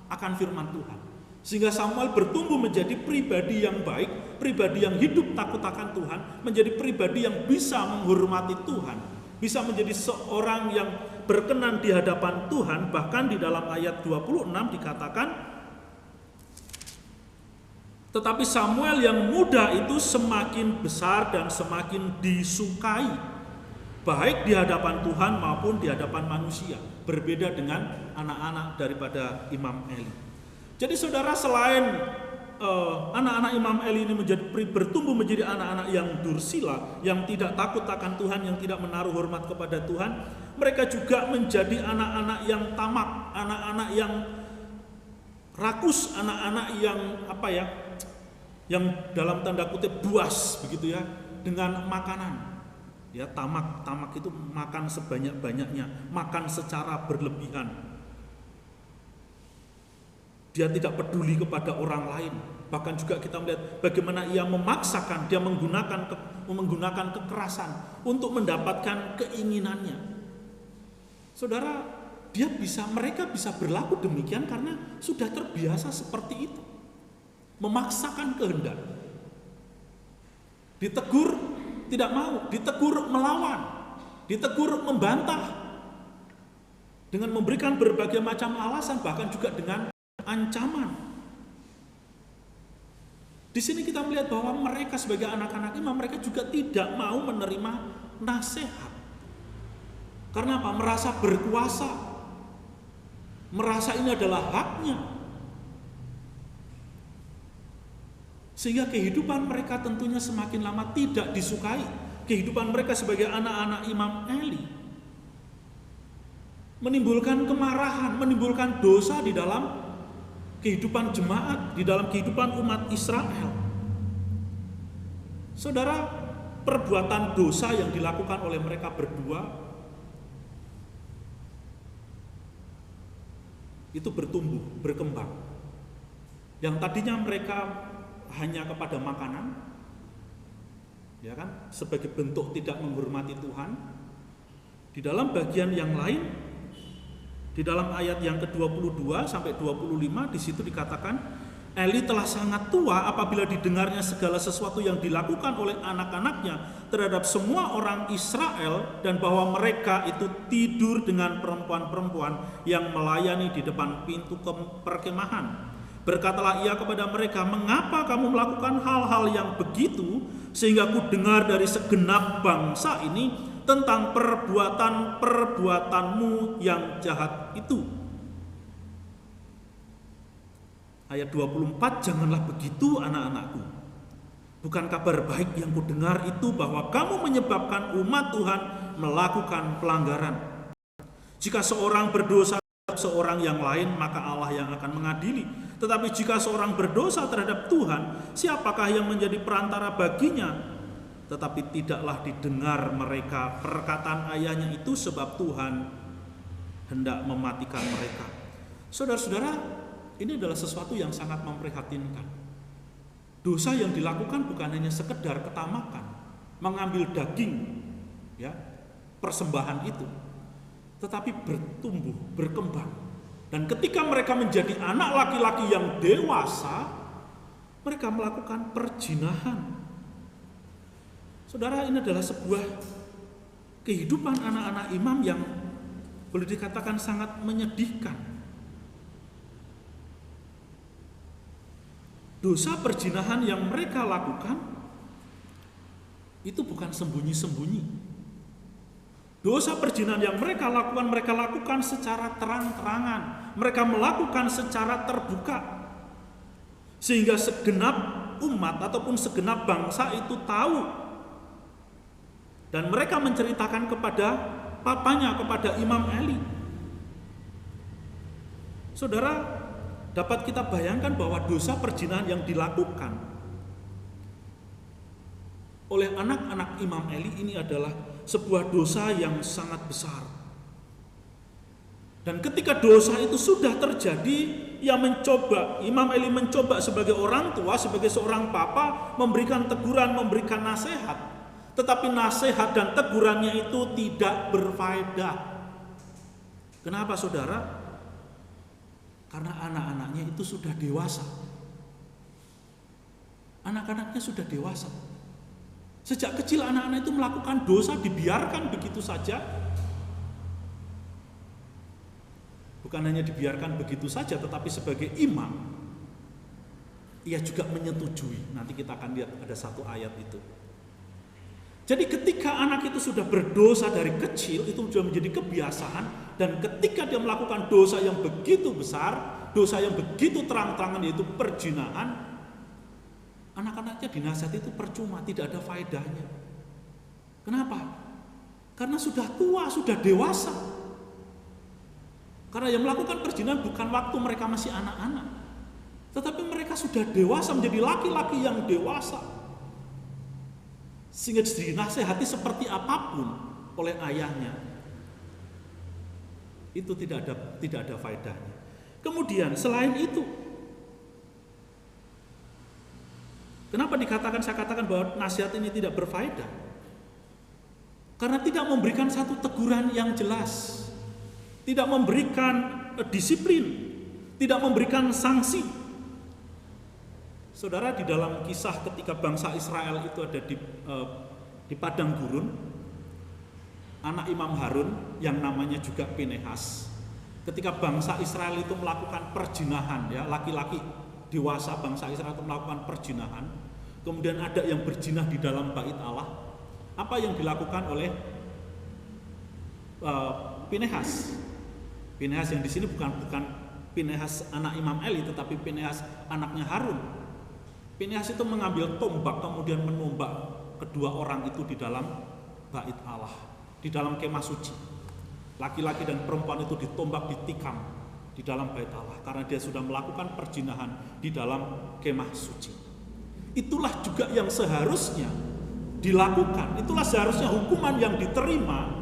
akan firman Tuhan. Sehingga Samuel bertumbuh menjadi pribadi yang baik, pribadi yang hidup takut akan Tuhan, menjadi pribadi yang bisa menghormati Tuhan, bisa menjadi seorang yang berkenan di hadapan Tuhan. Bahkan di dalam ayat 26 dikatakan, tetapi Samuel yang muda itu semakin besar dan semakin disukai, baik di hadapan Tuhan maupun di hadapan manusia. Berbeda dengan anak-anak daripada Imam Eli. Jadi saudara, selain anak-anak Imam Eli ini bertumbuh menjadi anak-anak yang dursila, yang tidak takut akan Tuhan, yang tidak menaruh hormat kepada Tuhan, mereka juga menjadi anak-anak yang tamak, anak-anak yang rakus, anak-anak yang yang dalam tanda kutip buas begitu ya dengan makanan. Ya, tamak itu makan sebanyak-banyaknya, makan secara berlebihan. Dia tidak peduli kepada orang lain. Bahkan juga kita melihat bagaimana ia memaksakan, dia menggunakan kekerasan untuk mendapatkan keinginannya. Saudara, mereka bisa berlaku demikian karena sudah terbiasa seperti itu. Memaksakan kehendak. Ditegur tidak mau, ditegur melawan, ditegur membantah. Dengan memberikan berbagai macam alasan, bahkan juga dengan ancaman. Di sini kita melihat bahwa mereka sebagai anak-anak imam, mereka juga tidak mau menerima nasihat. Karena apa? Merasa berkuasa, merasa ini adalah haknya. Sehingga kehidupan mereka tentunya semakin lama tidak disukai. Kehidupan mereka sebagai anak-anak Imam Eli menimbulkan kemarahan, menimbulkan dosa di dalam kehidupan jemaat, di dalam kehidupan umat Israel. Saudara, perbuatan dosa yang dilakukan oleh mereka berdua itu bertumbuh, berkembang. Yang tadinya mereka hanya kepada makanan, ya kan, sebagai bentuk tidak menghormati Tuhan. Di dalam bagian yang lain, di dalam ayat yang ke-22 sampai 25 di situ dikatakan, Eli telah sangat tua apabila didengarnya segala sesuatu yang dilakukan oleh anak-anaknya terhadap semua orang Israel, dan bahwa mereka itu tidur dengan perempuan-perempuan yang melayani di depan pintu perkemahan. Berkatalah ia kepada mereka, mengapa kamu melakukan hal-hal yang begitu, sehingga ku dengar dari segenap bangsa ini tentang perbuatan-perbuatanmu yang jahat itu. Ayat 24, janganlah begitu anak-anakku. Bukan kabar baik yang kudengar itu bahwa kamu menyebabkan umat Tuhan melakukan pelanggaran. Jika seorang berdosa terhadap seorang yang lain, maka Allah yang akan mengadili. Tetapi jika seorang berdosa terhadap Tuhan, siapakah yang menjadi perantara baginya? Tetapi tidaklah didengar mereka perkataan ayahnya itu, sebab Tuhan hendak mematikan mereka. Saudara-saudara, ini adalah sesuatu yang sangat memprihatinkan. Dosa yang dilakukan bukan hanya sekedar ketamakan, mengambil daging, ya, persembahan itu, tetapi bertumbuh, berkembang. Dan ketika mereka menjadi anak laki-laki yang dewasa, mereka melakukan perzinahan. Saudara, ini adalah sebuah kehidupan anak-anak imam yang boleh dikatakan sangat menyedihkan. Dosa perzinahan yang mereka lakukan itu bukan sembunyi-sembunyi. Dosa perzinahan yang mereka lakukan secara terang-terangan. Mereka melakukan secara terbuka. Sehingga segenap umat ataupun segenap bangsa itu tahu. Dan mereka menceritakan kepada papanya, kepada Imam Eli. Saudara, dapat kita bayangkan bahwa dosa perzinahan yang dilakukan oleh anak-anak Imam Eli ini adalah sebuah dosa yang sangat besar. Dan ketika dosa itu sudah terjadi, Imam Eli mencoba sebagai orang tua, sebagai seorang papa, memberikan teguran, memberikan nasihat. Tetapi nasihat dan tegurannya itu tidak berfaedah. Kenapa, saudara? Karena anak-anaknya itu sudah dewasa. Anak-anaknya sudah dewasa. Sejak kecil anak-anak itu melakukan dosa, dibiarkan begitu saja. Bukan hanya dibiarkan begitu saja, tetapi sebagai imam, ia juga menyetujui. Nanti kita akan lihat ada satu ayat itu. Jadi ketika anak itu sudah berdosa dari kecil, itu sudah menjadi kebiasaan. Dan ketika dia melakukan dosa yang begitu besar, dosa yang begitu terang-terangan, yaitu perzinahan, anak-anaknya dinasihati itu percuma, tidak ada faedahnya. Kenapa? Karena sudah tua, sudah dewasa. Karena yang melakukan perzinahan bukan waktu mereka masih anak-anak, tetapi mereka sudah dewasa, menjadi laki-laki yang dewasa. Sehingga dinasihati seperti apapun oleh ayahnya, itu tidak ada faedahnya. Kemudian selain itu, kenapa saya katakan bahwa nasihat ini tidak berfaedah? Karena tidak memberikan satu teguran yang jelas, tidak memberikan disiplin, tidak memberikan sanksi. Saudara, di dalam kisah ketika bangsa Israel itu ada di padang gurun, anak Imam Harun yang namanya juga Pinehas, ketika bangsa Israel itu melakukan perzinahan, ya, laki-laki dewasa bangsa Israel itu melakukan perzinahan, kemudian ada yang berzina di dalam bait Allah, apa yang dilakukan oleh Pinehas? Pinehas yang di sini bukan Pinehas anak Imam Eli, tetapi Pinehas anaknya Harun. Pinehas itu mengambil tombak, kemudian menombak kedua orang itu di dalam bait Allah, di dalam kemah suci. Laki-laki dan perempuan itu ditombak, ditikam di dalam bait Allah karena dia sudah melakukan perzinahan di dalam kemah suci. Itulah juga yang seharusnya dilakukan, itulah seharusnya hukuman yang diterima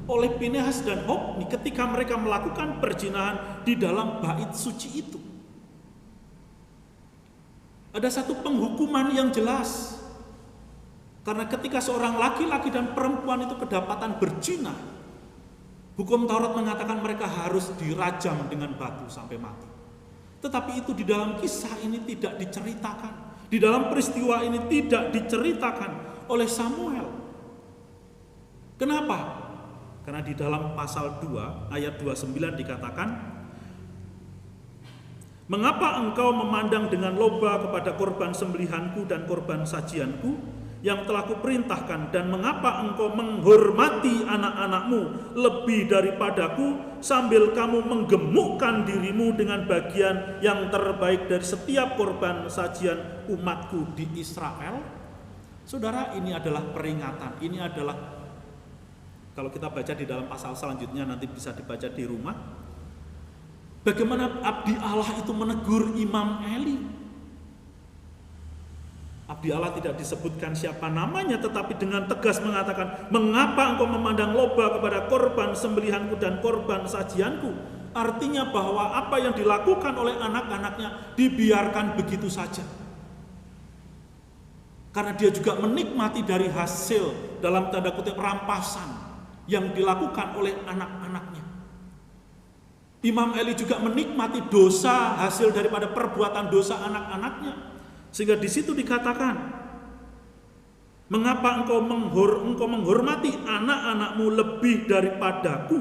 oleh Pinehas dan Hofni ketika mereka melakukan perzinahan di dalam bait suci itu. Ada satu penghukuman yang jelas. Karena ketika seorang laki-laki dan perempuan itu kedapatan berzina, hukum Taurat mengatakan mereka harus dirajam dengan batu sampai mati. Tetapi itu di dalam kisah ini tidak diceritakan. Di dalam peristiwa ini tidak diceritakan oleh Samuel. Kenapa? Karena di dalam pasal 2 ayat 29 dikatakan, mengapa engkau memandang dengan loba kepada korban sembelihanku dan korban sajianku yang telah kuperintahkan, dan mengapa engkau menghormati anak-anakmu lebih daripadaku, sambil kamu menggemukkan dirimu dengan bagian yang terbaik dari setiap korban sajian umatku di Israel? Saudara, ini adalah peringatan. Ini adalah, kalau kita baca di dalam pasal selanjutnya, nanti bisa dibaca di rumah, bagaimana abdi Allah itu menegur Imam Eli. Abdi Allah tidak disebutkan siapa namanya, tetapi dengan tegas mengatakan, mengapa engkau memandang loba kepada korban sembelihanku dan korban sajianku? Artinya bahwa apa yang dilakukan oleh anak-anaknya dibiarkan begitu saja. Karena dia juga menikmati dari hasil, dalam tanda kutip, rampasan yang dilakukan oleh anak-anaknya. Imam Eli juga menikmati dosa hasil daripada perbuatan dosa anak-anaknya. Sehingga di situ dikatakan, mengapa engkau menghormati anak-anakmu lebih daripadaku?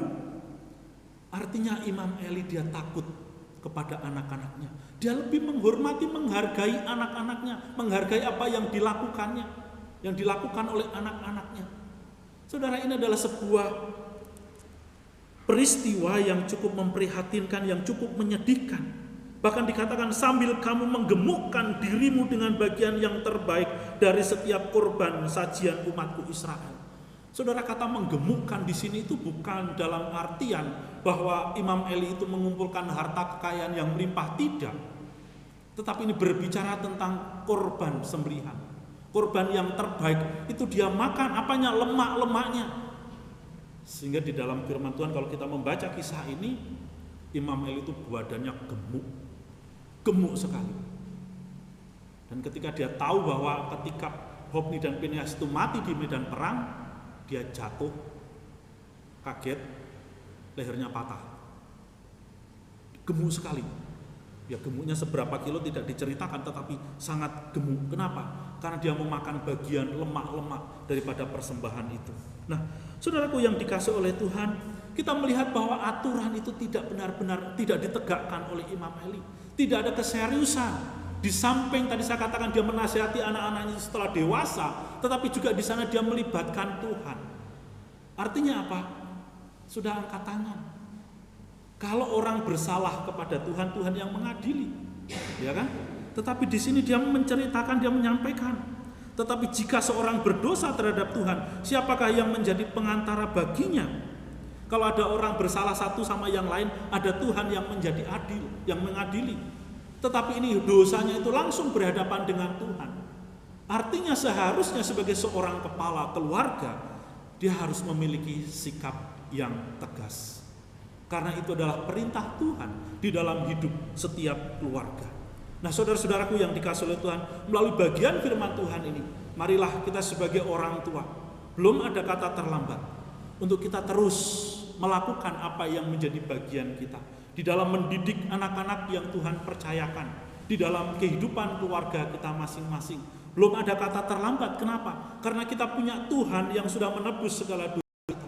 Artinya Imam Eli dia takut kepada anak-anaknya. Dia lebih menghormati, menghargai anak-anaknya, menghargai apa yang dilakukannya, yang dilakukan oleh anak-anaknya. Saudara, ini adalah sebuah peristiwa yang cukup memprihatinkan, yang cukup menyedihkan. Bahkan dikatakan, sambil kamu menggemukkan dirimu dengan bagian yang terbaik dari setiap korban sajian umatku Israel. Saudara, kata menggemukkan di sini itu bukan dalam artian bahwa Imam Eli itu mengumpulkan harta kekayaan yang melimpah, tidak. Tetapi ini berbicara tentang korban sembelihan. Korban yang terbaik itu dia makan apanya? Lemak-lemaknya. Sehingga di dalam firman Tuhan kalau kita membaca kisah ini, Imam Eli itu badannya gemuk sekali. Dan ketika dia tahu bahwa ketika Hofni dan Pinehas itu mati di medan perang, dia jatuh, kaget, lehernya patah. Gemuk sekali. Ya, gemuknya seberapa kilo tidak diceritakan, tetapi sangat gemuk. Kenapa? Karena dia memakan bagian lemak-lemak daripada persembahan itu. Nah, saudaraku yang dikasih oleh Tuhan, kita melihat bahwa aturan itu tidak benar-benar tidak ditegakkan oleh Imam Eli. Tidak ada keseriusan. Di samping tadi saya katakan dia menasihati anak-anaknya setelah dewasa, tetapi juga di sana dia melibatkan Tuhan. Artinya apa? Sudah angkat tangan. Kalau orang bersalah kepada Tuhan, Tuhan yang mengadili, ya kan? Tetapi di sini dia menceritakan, dia menyampaikan. Tetapi jika seorang berdosa terhadap Tuhan, siapakah yang menjadi pengantara baginya? Kalau ada orang bersalah satu sama yang lain, ada Tuhan yang menjadi adil, yang mengadili. Tetapi ini dosanya itu langsung berhadapan dengan Tuhan. Artinya seharusnya sebagai seorang kepala keluarga, dia harus memiliki sikap yang tegas. Karena itu adalah perintah Tuhan di dalam hidup setiap keluarga. Nah, saudara-saudaraku yang dikasihi oleh Tuhan, melalui bagian firman Tuhan ini, marilah kita sebagai orang tua, belum ada kata terlambat untuk kita terus melakukan apa yang menjadi bagian kita di dalam mendidik anak-anak yang Tuhan percayakan di dalam kehidupan keluarga kita masing-masing. Belum ada kata terlambat. Kenapa? Karena kita punya Tuhan yang sudah menebus segala dosa kita.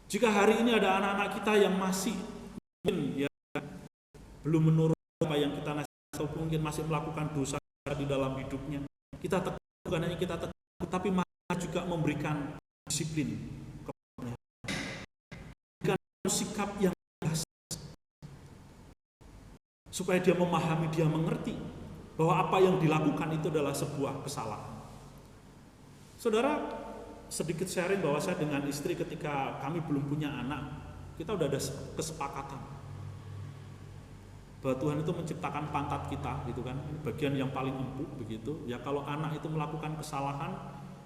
Jika hari ini ada anak-anak kita yang masih ya, belum menurut apa yang kita nasihat, atau mungkin masih melakukan dosa di dalam hidupnya, kita teguh, bukan hanya kita teguh, tapi malah juga memberikan disiplin, memberikan sikap yang tegas, supaya dia memahami, dia mengerti bahwa apa yang dilakukan itu adalah sebuah kesalahan. Saudara, sedikit sharing bahwa saya dengan istri ketika kami belum punya anak, kita udah ada kesepakatan bahwa Tuhan itu menciptakan pantat kita, gitu kan, bagian yang paling empuk begitu. Ya kalau anak itu melakukan kesalahan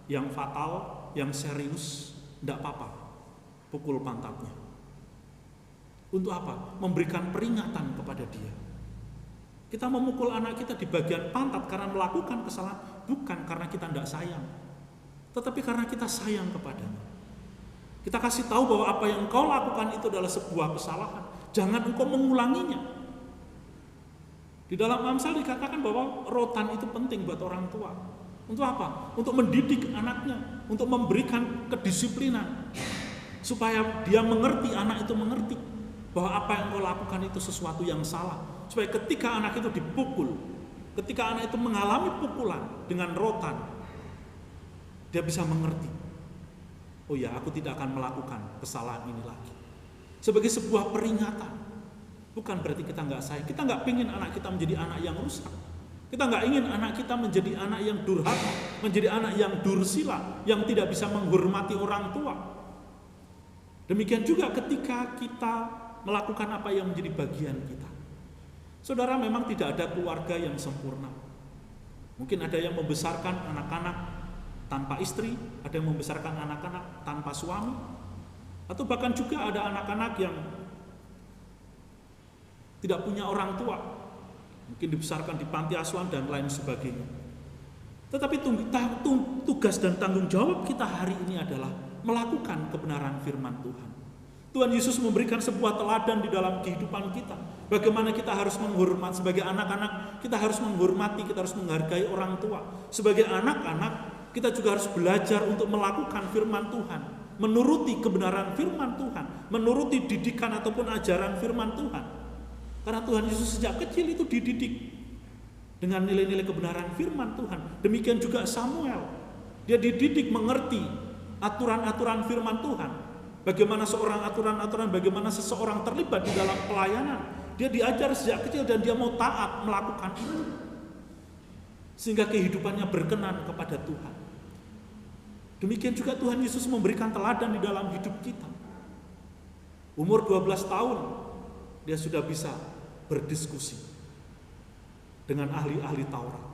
yang fatal, yang serius, tidak apa-apa, pukul pantatnya. Untuk apa? Memberikan peringatan kepada dia. Kita memukul anak kita di bagian pantat karena melakukan kesalahan, bukan karena kita tidak sayang, tetapi karena kita sayang kepadanya. Kita kasih tahu bahwa apa yang engkau lakukan itu adalah sebuah kesalahan, jangan engkau mengulanginya. Di dalam Amsal dikatakan bahwa rotan itu penting buat orang tua. Untuk apa? Untuk mendidik anaknya, untuk memberikan kedisiplinan, supaya dia mengerti, anak itu mengerti bahwa apa yang kau lakukan itu sesuatu yang salah. Supaya ketika anak itu dipukul, ketika anak itu mengalami pukulan dengan rotan, dia bisa mengerti, oh ya, aku tidak akan melakukan kesalahan ini lagi. Sebagai sebuah peringatan. Bukan berarti kita nggak sayang, kita nggak pengen anak kita menjadi anak yang rusak. Kita nggak ingin anak kita menjadi anak yang durhaka, menjadi anak yang dursila, yang tidak bisa menghormati orang tua. Demikian juga ketika kita melakukan apa yang menjadi bagian kita. Saudara, memang tidak ada keluarga yang sempurna. Mungkin ada yang membesarkan anak-anak tanpa istri, ada yang membesarkan anak-anak tanpa suami, atau bahkan juga ada anak-anak yang tidak punya orang tua, mungkin dibesarkan di panti asuhan dan lain sebagainya. Tetapi tugas dan tanggung jawab kita hari ini adalah melakukan kebenaran firman Tuhan. Tuhan Yesus memberikan sebuah teladan di dalam kehidupan kita. Bagaimana kita harus menghormati sebagai anak-anak, kita harus menghormati, kita harus menghargai orang tua. Sebagai anak-anak, kita juga harus belajar untuk melakukan firman Tuhan, menuruti kebenaran firman Tuhan, menuruti didikan ataupun ajaran firman Tuhan. Karena Tuhan Yesus sejak kecil itu dididik dengan nilai-nilai kebenaran firman Tuhan. Demikian juga Samuel, dia dididik mengerti aturan-aturan firman Tuhan. Bagaimana bagaimana seseorang terlibat di dalam pelayanan. Dia diajar sejak kecil dan dia mau taat melakukan itu. Sehingga kehidupannya berkenan kepada Tuhan. Demikian juga Tuhan Yesus memberikan teladan di dalam hidup kita. Umur 12 tahun, dia sudah bisa berdiskusi dengan ahli-ahli Taurat.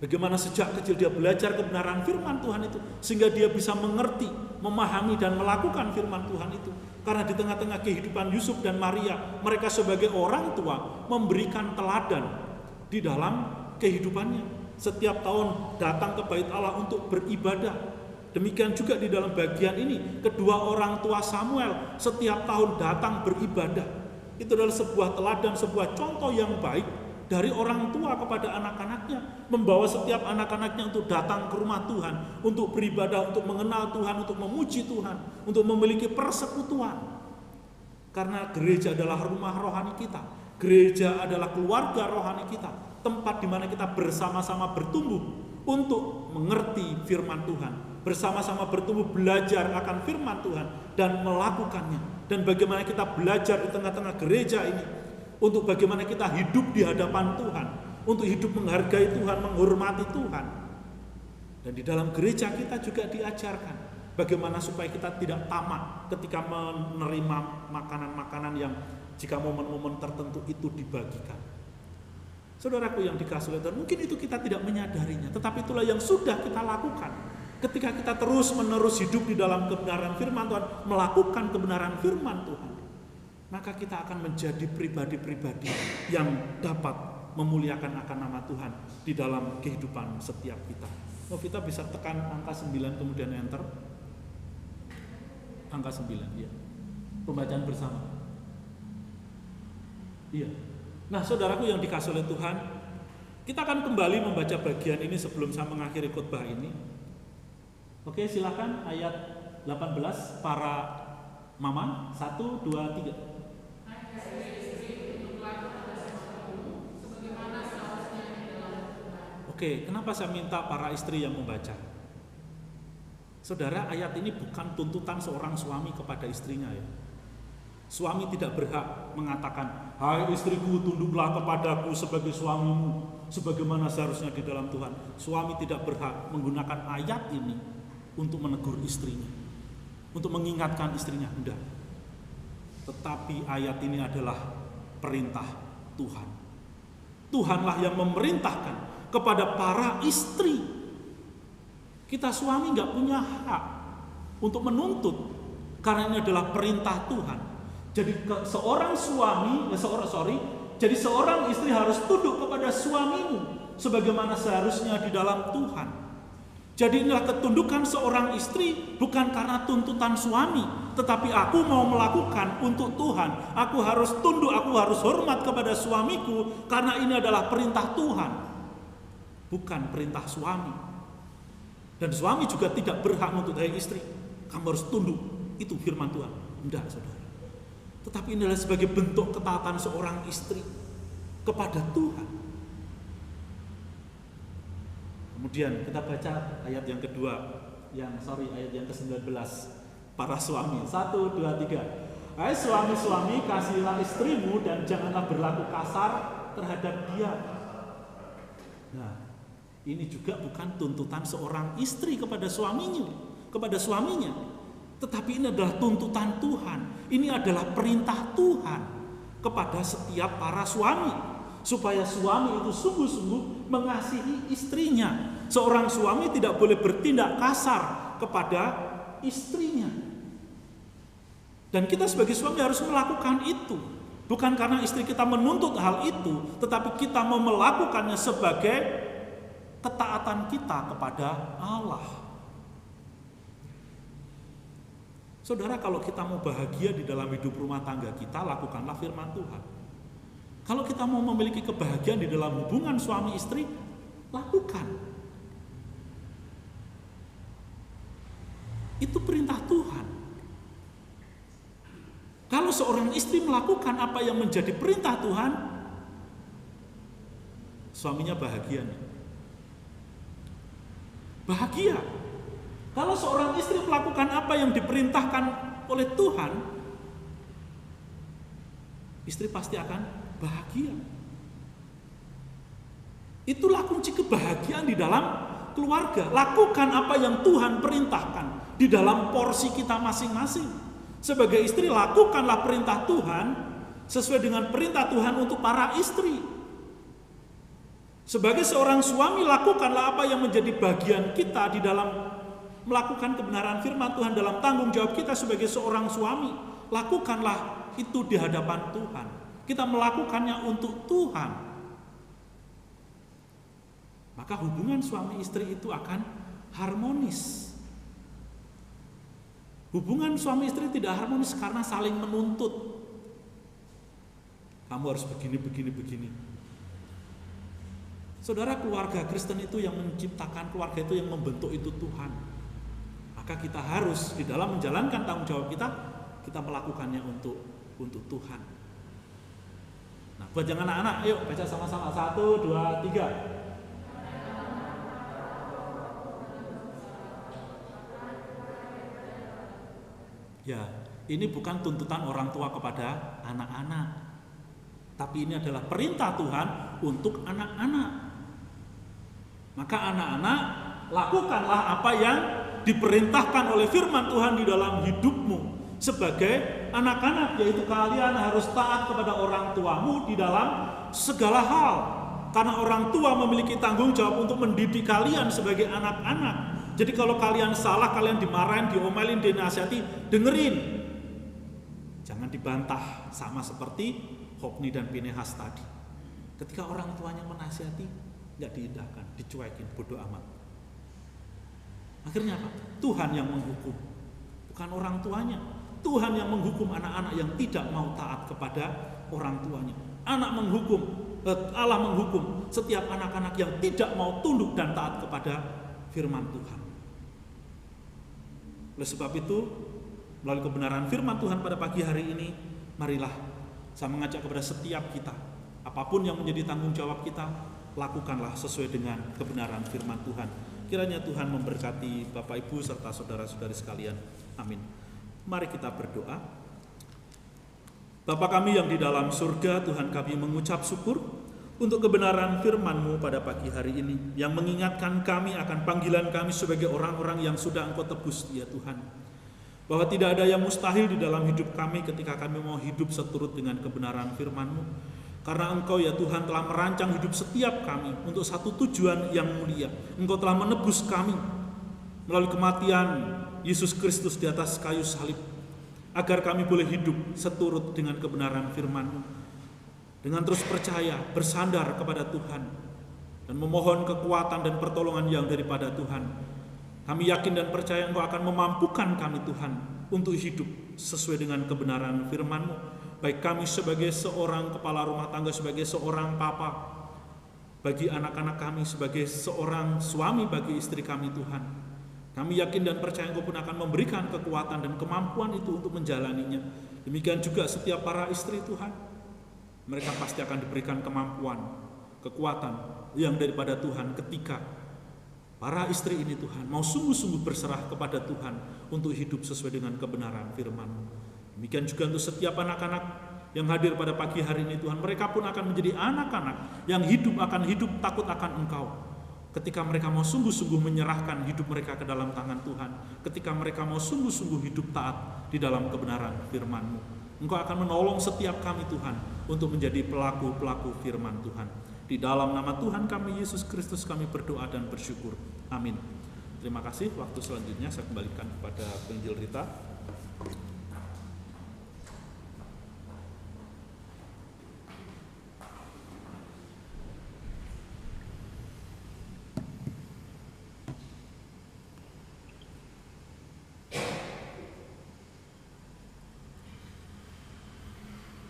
Bagaimana sejak kecil dia belajar kebenaran firman Tuhan itu, sehingga dia bisa mengerti, memahami dan melakukan firman Tuhan itu. Karena di tengah-tengah kehidupan Yusuf dan Maria, mereka sebagai orang tua memberikan teladan di dalam kehidupannya. Setiap tahun datang ke bait Allah untuk beribadah. Demikian juga di dalam bagian ini, kedua orang tua Samuel setiap tahun datang beribadah. Itu adalah sebuah teladan, sebuah contoh yang baik dari orang tua kepada anak-anaknya, membawa setiap anak-anaknya untuk datang ke rumah Tuhan, untuk beribadah, untuk mengenal Tuhan, untuk memuji Tuhan, untuk memiliki persekutuan. Karena gereja adalah rumah rohani kita, gereja adalah keluarga rohani kita, tempat di mana kita bersama-sama bertumbuh untuk mengerti firman Tuhan, bersama-sama bertumbuh belajar akan firman Tuhan dan melakukannya. Dan bagaimana kita belajar di tengah-tengah gereja ini untuk bagaimana kita hidup di hadapan Tuhan, untuk hidup menghargai Tuhan, menghormati Tuhan. Dan di dalam gereja kita juga diajarkan bagaimana supaya kita tidak tamak ketika menerima makanan-makanan yang jika momen-momen tertentu itu dibagikan. Saudaraku yang dikasihi Tuhan, mungkin itu kita tidak menyadarinya, tetapi itulah yang sudah kita lakukan. Ketika kita terus-menerus hidup di dalam kebenaran firman Tuhan, melakukan kebenaran firman Tuhan, maka kita akan menjadi pribadi-pribadi yang dapat memuliakan akan nama Tuhan di dalam kehidupan setiap kita. Kita bisa tekan angka 9 kemudian enter. Angka 9, ya. Pembacaan bersama. Iya. Nah, saudaraku yang dikasihi oleh Tuhan, kita akan kembali membaca bagian ini sebelum saya mengakhiri khotbah ini. Oke, silakan ayat 18 para mama. 1, 2, 3. Oke, kenapa saya minta para istri yang membaca? Saudara, ayat ini bukan tuntutan seorang suami kepada istrinya ya. Suami tidak berhak mengatakan, "Hai istriku, tunduklah kepadaku sebagai suamimu, sebagaimana seharusnya di dalam Tuhan." Suami tidak berhak menggunakan ayat ini untuk menegur istrinya, untuk mengingatkan istrinya, enggak. Tetapi ayat ini adalah perintah Tuhan. Tuhanlah yang memerintahkan kepada para istri. Kita suami nggak punya hak untuk menuntut, karena ini adalah perintah Tuhan. Jadi seorang istri harus tunduk kepada suamimu sebagaimana seharusnya di dalam Tuhan. Jadi inilah ketundukan seorang istri, bukan karena tuntutan suami, tetapi aku mau melakukan untuk Tuhan. Aku harus tunduk, aku harus hormat kepada suamiku karena ini adalah perintah Tuhan, bukan perintah suami. Dan suami juga tidak berhak menuntut, "Hai istri, kamu harus tunduk, itu firman Tuhan." Tidak, saudara. Tetapi ini adalah sebagai bentuk ketaatan seorang istri kepada Tuhan. Kemudian kita baca ayat yang kedua, ayat yang ke-19, para suami. 1, 2, 3. "Hai suami-suami, kasihilah istrimu dan janganlah berlaku kasar terhadap dia." Nah, ini juga bukan tuntutan seorang istri kepada suaminya, tetapi ini adalah tuntutan Tuhan. Ini adalah perintah Tuhan kepada setiap para suami, supaya suami itu sungguh-sungguh mengasihi istrinya. Seorang suami tidak boleh bertindak kasar kepada istrinya. Dan kita sebagai suami harus melakukan itu. Bukan karena istri kita menuntut hal itu, tetapi kita mau melakukannya sebagai ketaatan kita kepada Allah. Saudara, kalau kita mau bahagia di dalam hidup rumah tangga kita, lakukanlah firman Tuhan. Kalau kita mau memiliki kebahagiaan di dalam hubungan suami istri, lakukan. Itu perintah Tuhan. Kalau seorang istri melakukan apa yang menjadi perintah Tuhan, suaminya bahagia nih. Bahagia. Kalau seorang istri melakukan apa yang diperintahkan oleh Tuhan, istri pasti akan bahagia. Itulah kunci kebahagiaan di dalam keluarga. Lakukan apa yang Tuhan perintahkan di dalam porsi kita masing-masing. Sebagai istri, lakukanlah perintah Tuhan sesuai dengan perintah Tuhan untuk para istri. Sebagai seorang suami, lakukanlah apa yang menjadi bagian kita di dalam melakukan kebenaran firman Tuhan dalam tanggung jawab kita sebagai seorang suami. Lakukanlah itu di hadapan Tuhan. Kita melakukannya untuk Tuhan. Maka hubungan suami istri itu akan harmonis. Hubungan suami istri tidak harmonis karena saling menuntut. Kamu harus begini. Saudara, keluarga Kristen itu yang menciptakan, keluarga itu yang membentuk itu Tuhan. Maka kita harus di dalam menjalankan tanggung jawab kita melakukannya untuk Tuhan. Nah, buat yang anak-anak, yuk baca sama-sama. 1, 2, 3. Ya, ini bukan tuntutan orang tua kepada anak-anak, tapi ini adalah perintah Tuhan untuk anak-anak. Maka anak-anak, lakukanlah apa yang diperintahkan oleh firman Tuhan di dalam hidupmu sebagai anak-anak, yaitu kalian harus taat kepada orang tuamu di dalam segala hal. Karena orang tua memiliki tanggung jawab untuk mendidik kalian sebagai anak-anak. Jadi kalau kalian salah, kalian dimarahin, diomelin, dinasihati, dengerin. Jangan dibantah, sama seperti Hofni dan Pinehas tadi. Ketika orang tuanya menasihati, nggak diindahkan, dicuekin, bodoh amat. Akhirnya apa? Tuhan yang menghukum, bukan orang tuanya. Tuhan yang menghukum anak-anak yang tidak mau taat kepada orang tuanya. Allah menghukum setiap anak-anak yang tidak mau tunduk dan taat kepada firman Tuhan. Oleh sebab itu, melalui kebenaran firman Tuhan pada pagi hari ini, marilah saya mengajak kepada setiap kita, apapun yang menjadi tanggung jawab kita, lakukanlah sesuai dengan kebenaran firman Tuhan. Kiranya Tuhan memberkati Bapak Ibu serta saudara-saudari sekalian. Amin. Mari kita berdoa. Bapa kami yang di dalam surga, Tuhan, kami mengucap syukur untuk kebenaran firman-Mu pada pagi hari ini, yang mengingatkan kami akan panggilan kami sebagai orang-orang yang sudah Engkau tebus, ya Tuhan. Bahwa tidak ada yang mustahil di dalam hidup kami ketika kami mau hidup seturut dengan kebenaran firman-Mu. Karena Engkau, ya Tuhan, telah merancang hidup setiap kami untuk satu tujuan yang mulia. Engkau telah menebus kami melalui kematian Yesus Kristus di atas kayu salib, agar kami boleh hidup seturut dengan kebenaran firman-Mu. Dengan terus percaya, bersandar kepada Tuhan, dan memohon kekuatan dan pertolongan yang daripada Tuhan. Kami yakin dan percaya Engkau akan memampukan kami, Tuhan, untuk hidup sesuai dengan kebenaran firman-Mu. Baik kami sebagai seorang kepala rumah tangga, sebagai seorang papa, bagi anak-anak kami, sebagai seorang suami bagi istri kami, Tuhan. Kami yakin dan percaya Engkau pun akan memberikan kekuatan dan kemampuan itu untuk menjalaninya. Demikian juga setiap para istri, Tuhan. Mereka pasti akan diberikan kemampuan, kekuatan yang daripada Tuhan ketika para istri ini, Tuhan, mau sungguh-sungguh berserah kepada Tuhan untuk hidup sesuai dengan kebenaran firman-Mu. Demikian juga untuk setiap anak-anak yang hadir pada pagi hari ini Tuhan, mereka pun akan menjadi anak-anak yang hidup akan hidup takut akan Engkau. Ketika mereka mau sungguh-sungguh menyerahkan hidup mereka ke dalam tangan Tuhan, ketika mereka mau sungguh-sungguh hidup taat di dalam kebenaran firman-Mu, Engkau akan menolong setiap kami Tuhan untuk menjadi pelaku-pelaku firman Tuhan. Di dalam nama Tuhan kami Yesus Kristus kami berdoa dan bersyukur. Amin. Terima kasih. Waktu selanjutnya saya kembalikan kepada Penginjil Rita.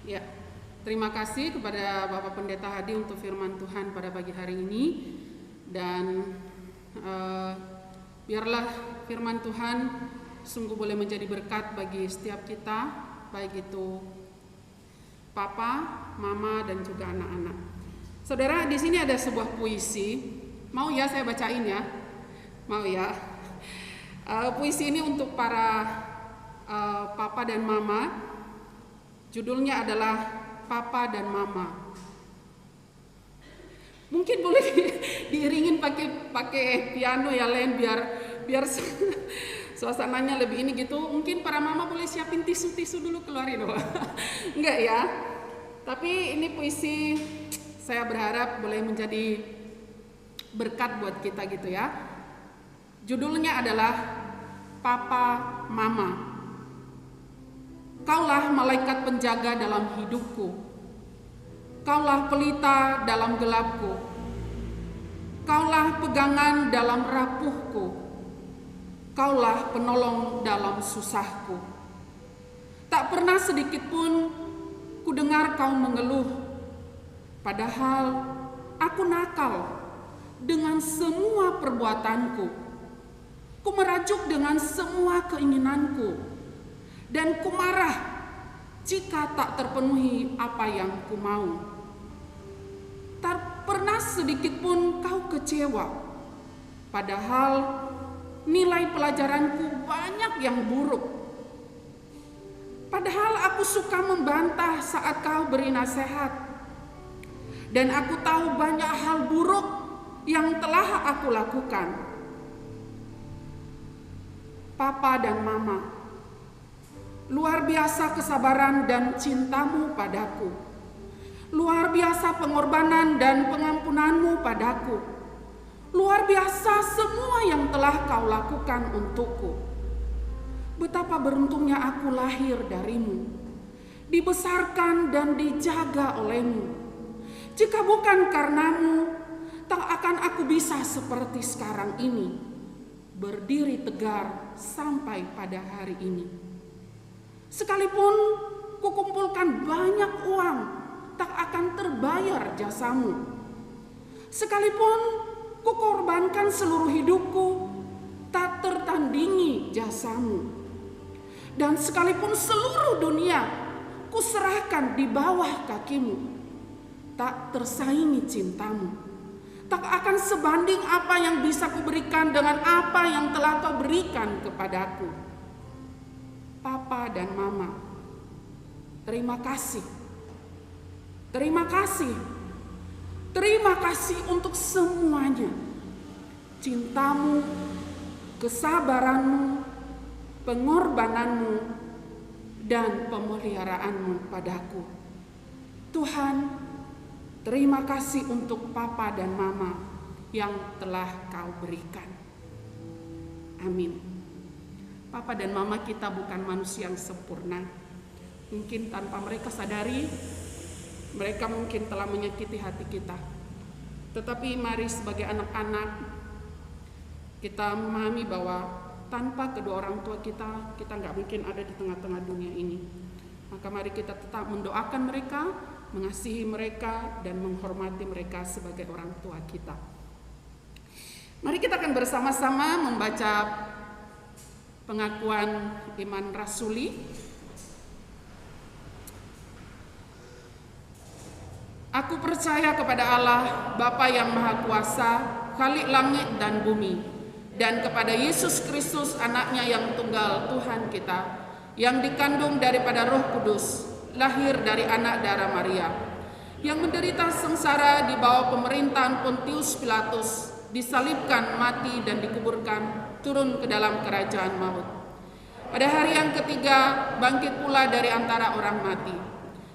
Ya, terima kasih kepada Bapak Pendeta Hadi untuk firman Tuhan pada pagi hari ini. Dan biarlah firman Tuhan sungguh boleh menjadi berkat bagi setiap kita, baik itu papa, mama, dan juga anak-anak. Saudara, di sini ada sebuah puisi. Mau ya saya bacain ya? Mau ya? Puisi ini untuk para papa dan mama. Judulnya adalah Papa dan Mama. Mungkin boleh diiringin pakai piano ya Len, biar suasananya lebih ini gitu. Mungkin para mama boleh siapin tisu dulu, keluarin doa. Enggak ya. Tapi ini puisi saya berharap boleh menjadi berkat buat kita gitu ya. Judulnya adalah Papa Mama. Kaulah malaikat penjaga dalam hidupku. Kaulah pelita dalam gelapku. Kaulah pegangan dalam rapuhku. Kaulah penolong dalam susahku. Tak pernah sedikit pun ku dengar kau mengeluh. Padahal aku nakal dengan semua perbuatanku. Ku merajuk dengan semua keinginanku. Dan ku marah jika tak terpenuhi apa yang ku mau. Tak pernah sedikit pun kau kecewa. Padahal nilai pelajaranku banyak yang buruk. Padahal aku suka membantah saat kau beri nasihat. Dan aku tahu banyak hal buruk yang telah aku lakukan. Papa dan Mama, luar biasa kesabaran dan cintamu padaku. Luar biasa pengorbanan dan pengampunanmu padaku. Luar biasa semua yang telah kau lakukan untukku. Betapa beruntungnya aku lahir darimu, dibesarkan dan dijaga olehmu. Jika bukan karenamu, tak akan aku bisa seperti sekarang ini, berdiri tegar sampai pada hari ini. Sekalipun kukumpulkan banyak uang, tak akan terbayar jasamu. Sekalipun kukorbankan seluruh hidupku, tak tertandingi jasamu. Dan sekalipun seluruh dunia kuserahkan di bawah kakimu, tak tersaingi cintamu. Tak akan sebanding apa yang bisa kuberikan dengan apa yang telah kau berikan kepadaku. Papa dan Mama, terima kasih. Terima kasih. Terima kasih untuk semuanya. Cintamu, kesabaranmu, pengorbananmu, dan pemeliharaanmu padaku. Tuhan, terima kasih untuk Papa dan Mama yang telah kau berikan. Amin. Papa dan Mama kita bukan manusia yang sempurna. Mungkin tanpa mereka sadari, mereka mungkin telah menyakiti hati kita. Tetapi mari sebagai anak-anak, kita memahami bahwa tanpa kedua orang tua kita nggak mungkin ada di tengah-tengah dunia ini. Maka mari kita tetap mendoakan mereka, mengasihi mereka, dan menghormati mereka sebagai orang tua kita. Mari kita akan bersama-sama membaca pengakuan iman rasuli. Aku percaya kepada Allah, Bapa yang Maha Kuasa, Khalik langit dan bumi, dan kepada Yesus Kristus, anaknya yang tunggal Tuhan kita, yang dikandung daripada Roh Kudus, lahir dari anak darah Maria, yang menderita sengsara di bawah pemerintahan Pontius Pilatus, disalibkan, mati, dan dikuburkan, turun ke dalam kerajaan maut. Pada hari yang ketiga, bangkit pula dari antara orang mati,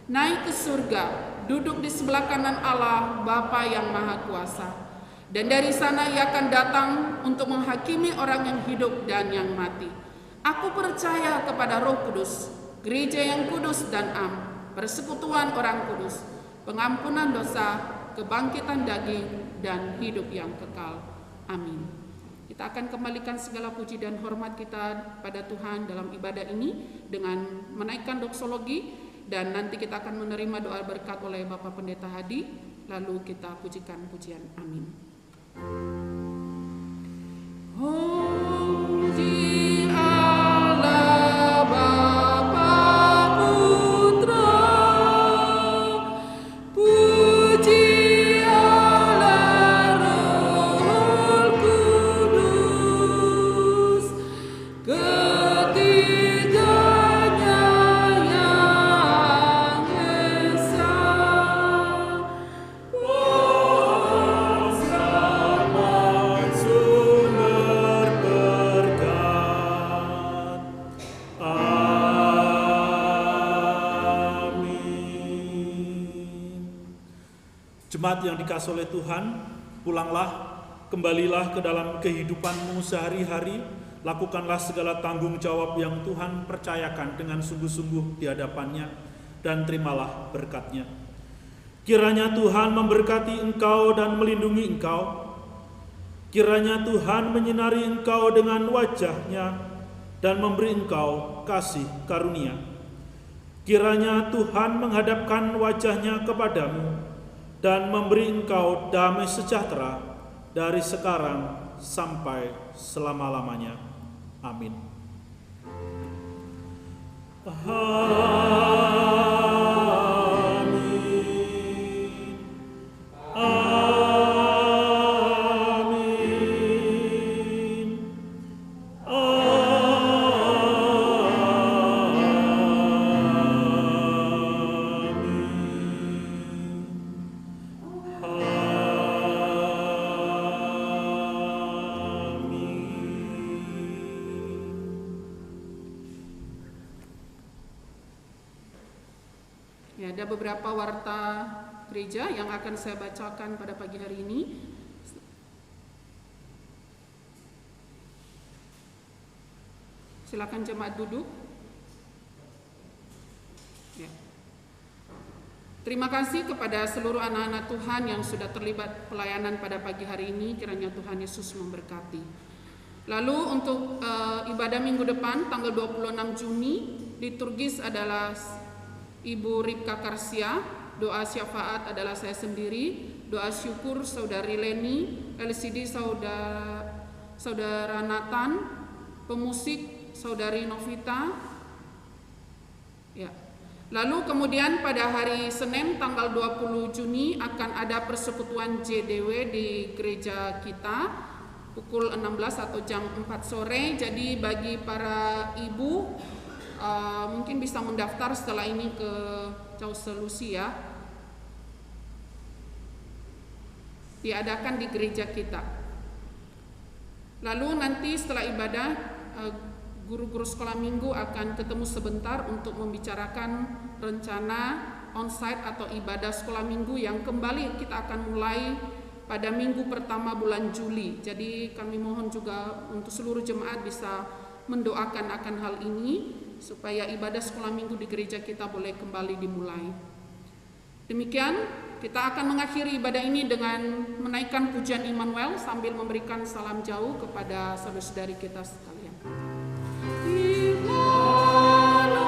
naik ke surga, duduk di sebelah kanan Allah, Bapa yang Maha Kuasa. Dan dari sana ia akan datang untuk menghakimi orang yang hidup dan yang mati. Aku percaya kepada Roh Kudus, gereja yang kudus dan am, persekutuan orang kudus, pengampunan dosa, kebangkitan daging, dan hidup yang kekal. Amin. Kita akan kembalikan segala puji dan hormat kita pada Tuhan dalam ibadah ini dengan menaikkan doksologi, dan nanti kita akan menerima doa berkat oleh Bapak Pendeta Hadi, lalu kita pujikan pujian amin. Puji Allah Bapa Putra, puji Allah Roh Kudus, ketiganya yang esa. Sumber berkat. Amin. Jemaat yang dikasihi oleh Tuhan, pulanglah, kembalilah ke dalam kehidupanmu sehari-hari, lakukanlah segala tanggung jawab yang Tuhan percayakan dengan sungguh-sungguh di hadapannya, dan terimalah berkatnya. Kiranya Tuhan memberkati engkau dan melindungi engkau. Kiranya Tuhan menyinari engkau dengan wajah-Nya dan memberi engkau kasih karunia. Kiranya Tuhan menghadapkan wajah-Nya kepadamu dan memberi engkau damai sejahtera dari sekarang sampai selama-lamanya. Amin. Ya, ada beberapa warta gereja yang akan saya bacakan pada pagi hari ini. Silakan jemaat duduk. Ya. Terima kasih kepada seluruh anak-anak Tuhan yang sudah terlibat pelayanan pada pagi hari ini. Kiranya Tuhan Yesus memberkati. Lalu untuk ibadah minggu depan tanggal 26 Juni, liturgis adalah Ibu Ripka Karsia, doa syafaat adalah saya sendiri, doa syukur Saudari Leni, LCD Saudara Nathan, pemusik Saudari Novita. Ya. Lalu kemudian pada hari Senin tanggal 20 Juni akan ada persekutuan JDW di gereja kita pukul 16 atau jam 4 sore. Jadi bagi para ibu mungkin bisa mendaftar setelah ini ke Caus Solusi ya. Diadakan di gereja kita. Lalu nanti setelah ibadah guru-guru sekolah minggu akan ketemu sebentar untuk membicarakan rencana onsite atau ibadah sekolah minggu yang kembali kita akan mulai pada minggu pertama bulan Juli. Jadi kami mohon juga untuk seluruh jemaat bisa mendoakan akan hal ini supaya ibadah sekolah minggu di gereja kita boleh kembali dimulai. Demikian, kita akan mengakhiri ibadah ini dengan menaikkan pujian Immanuel sambil memberikan salam jauh kepada saudara-saudari kita sekalian. Allah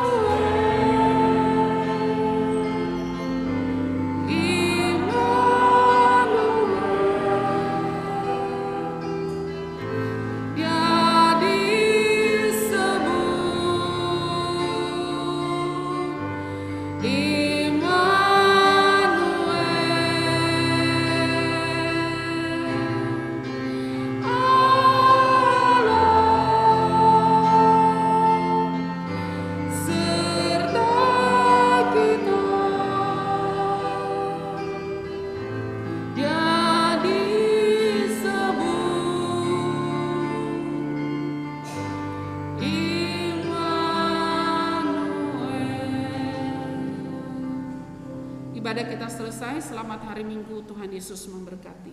Ibadah kita selesai. Selamat hari Minggu. Tuhan Yesus memberkati.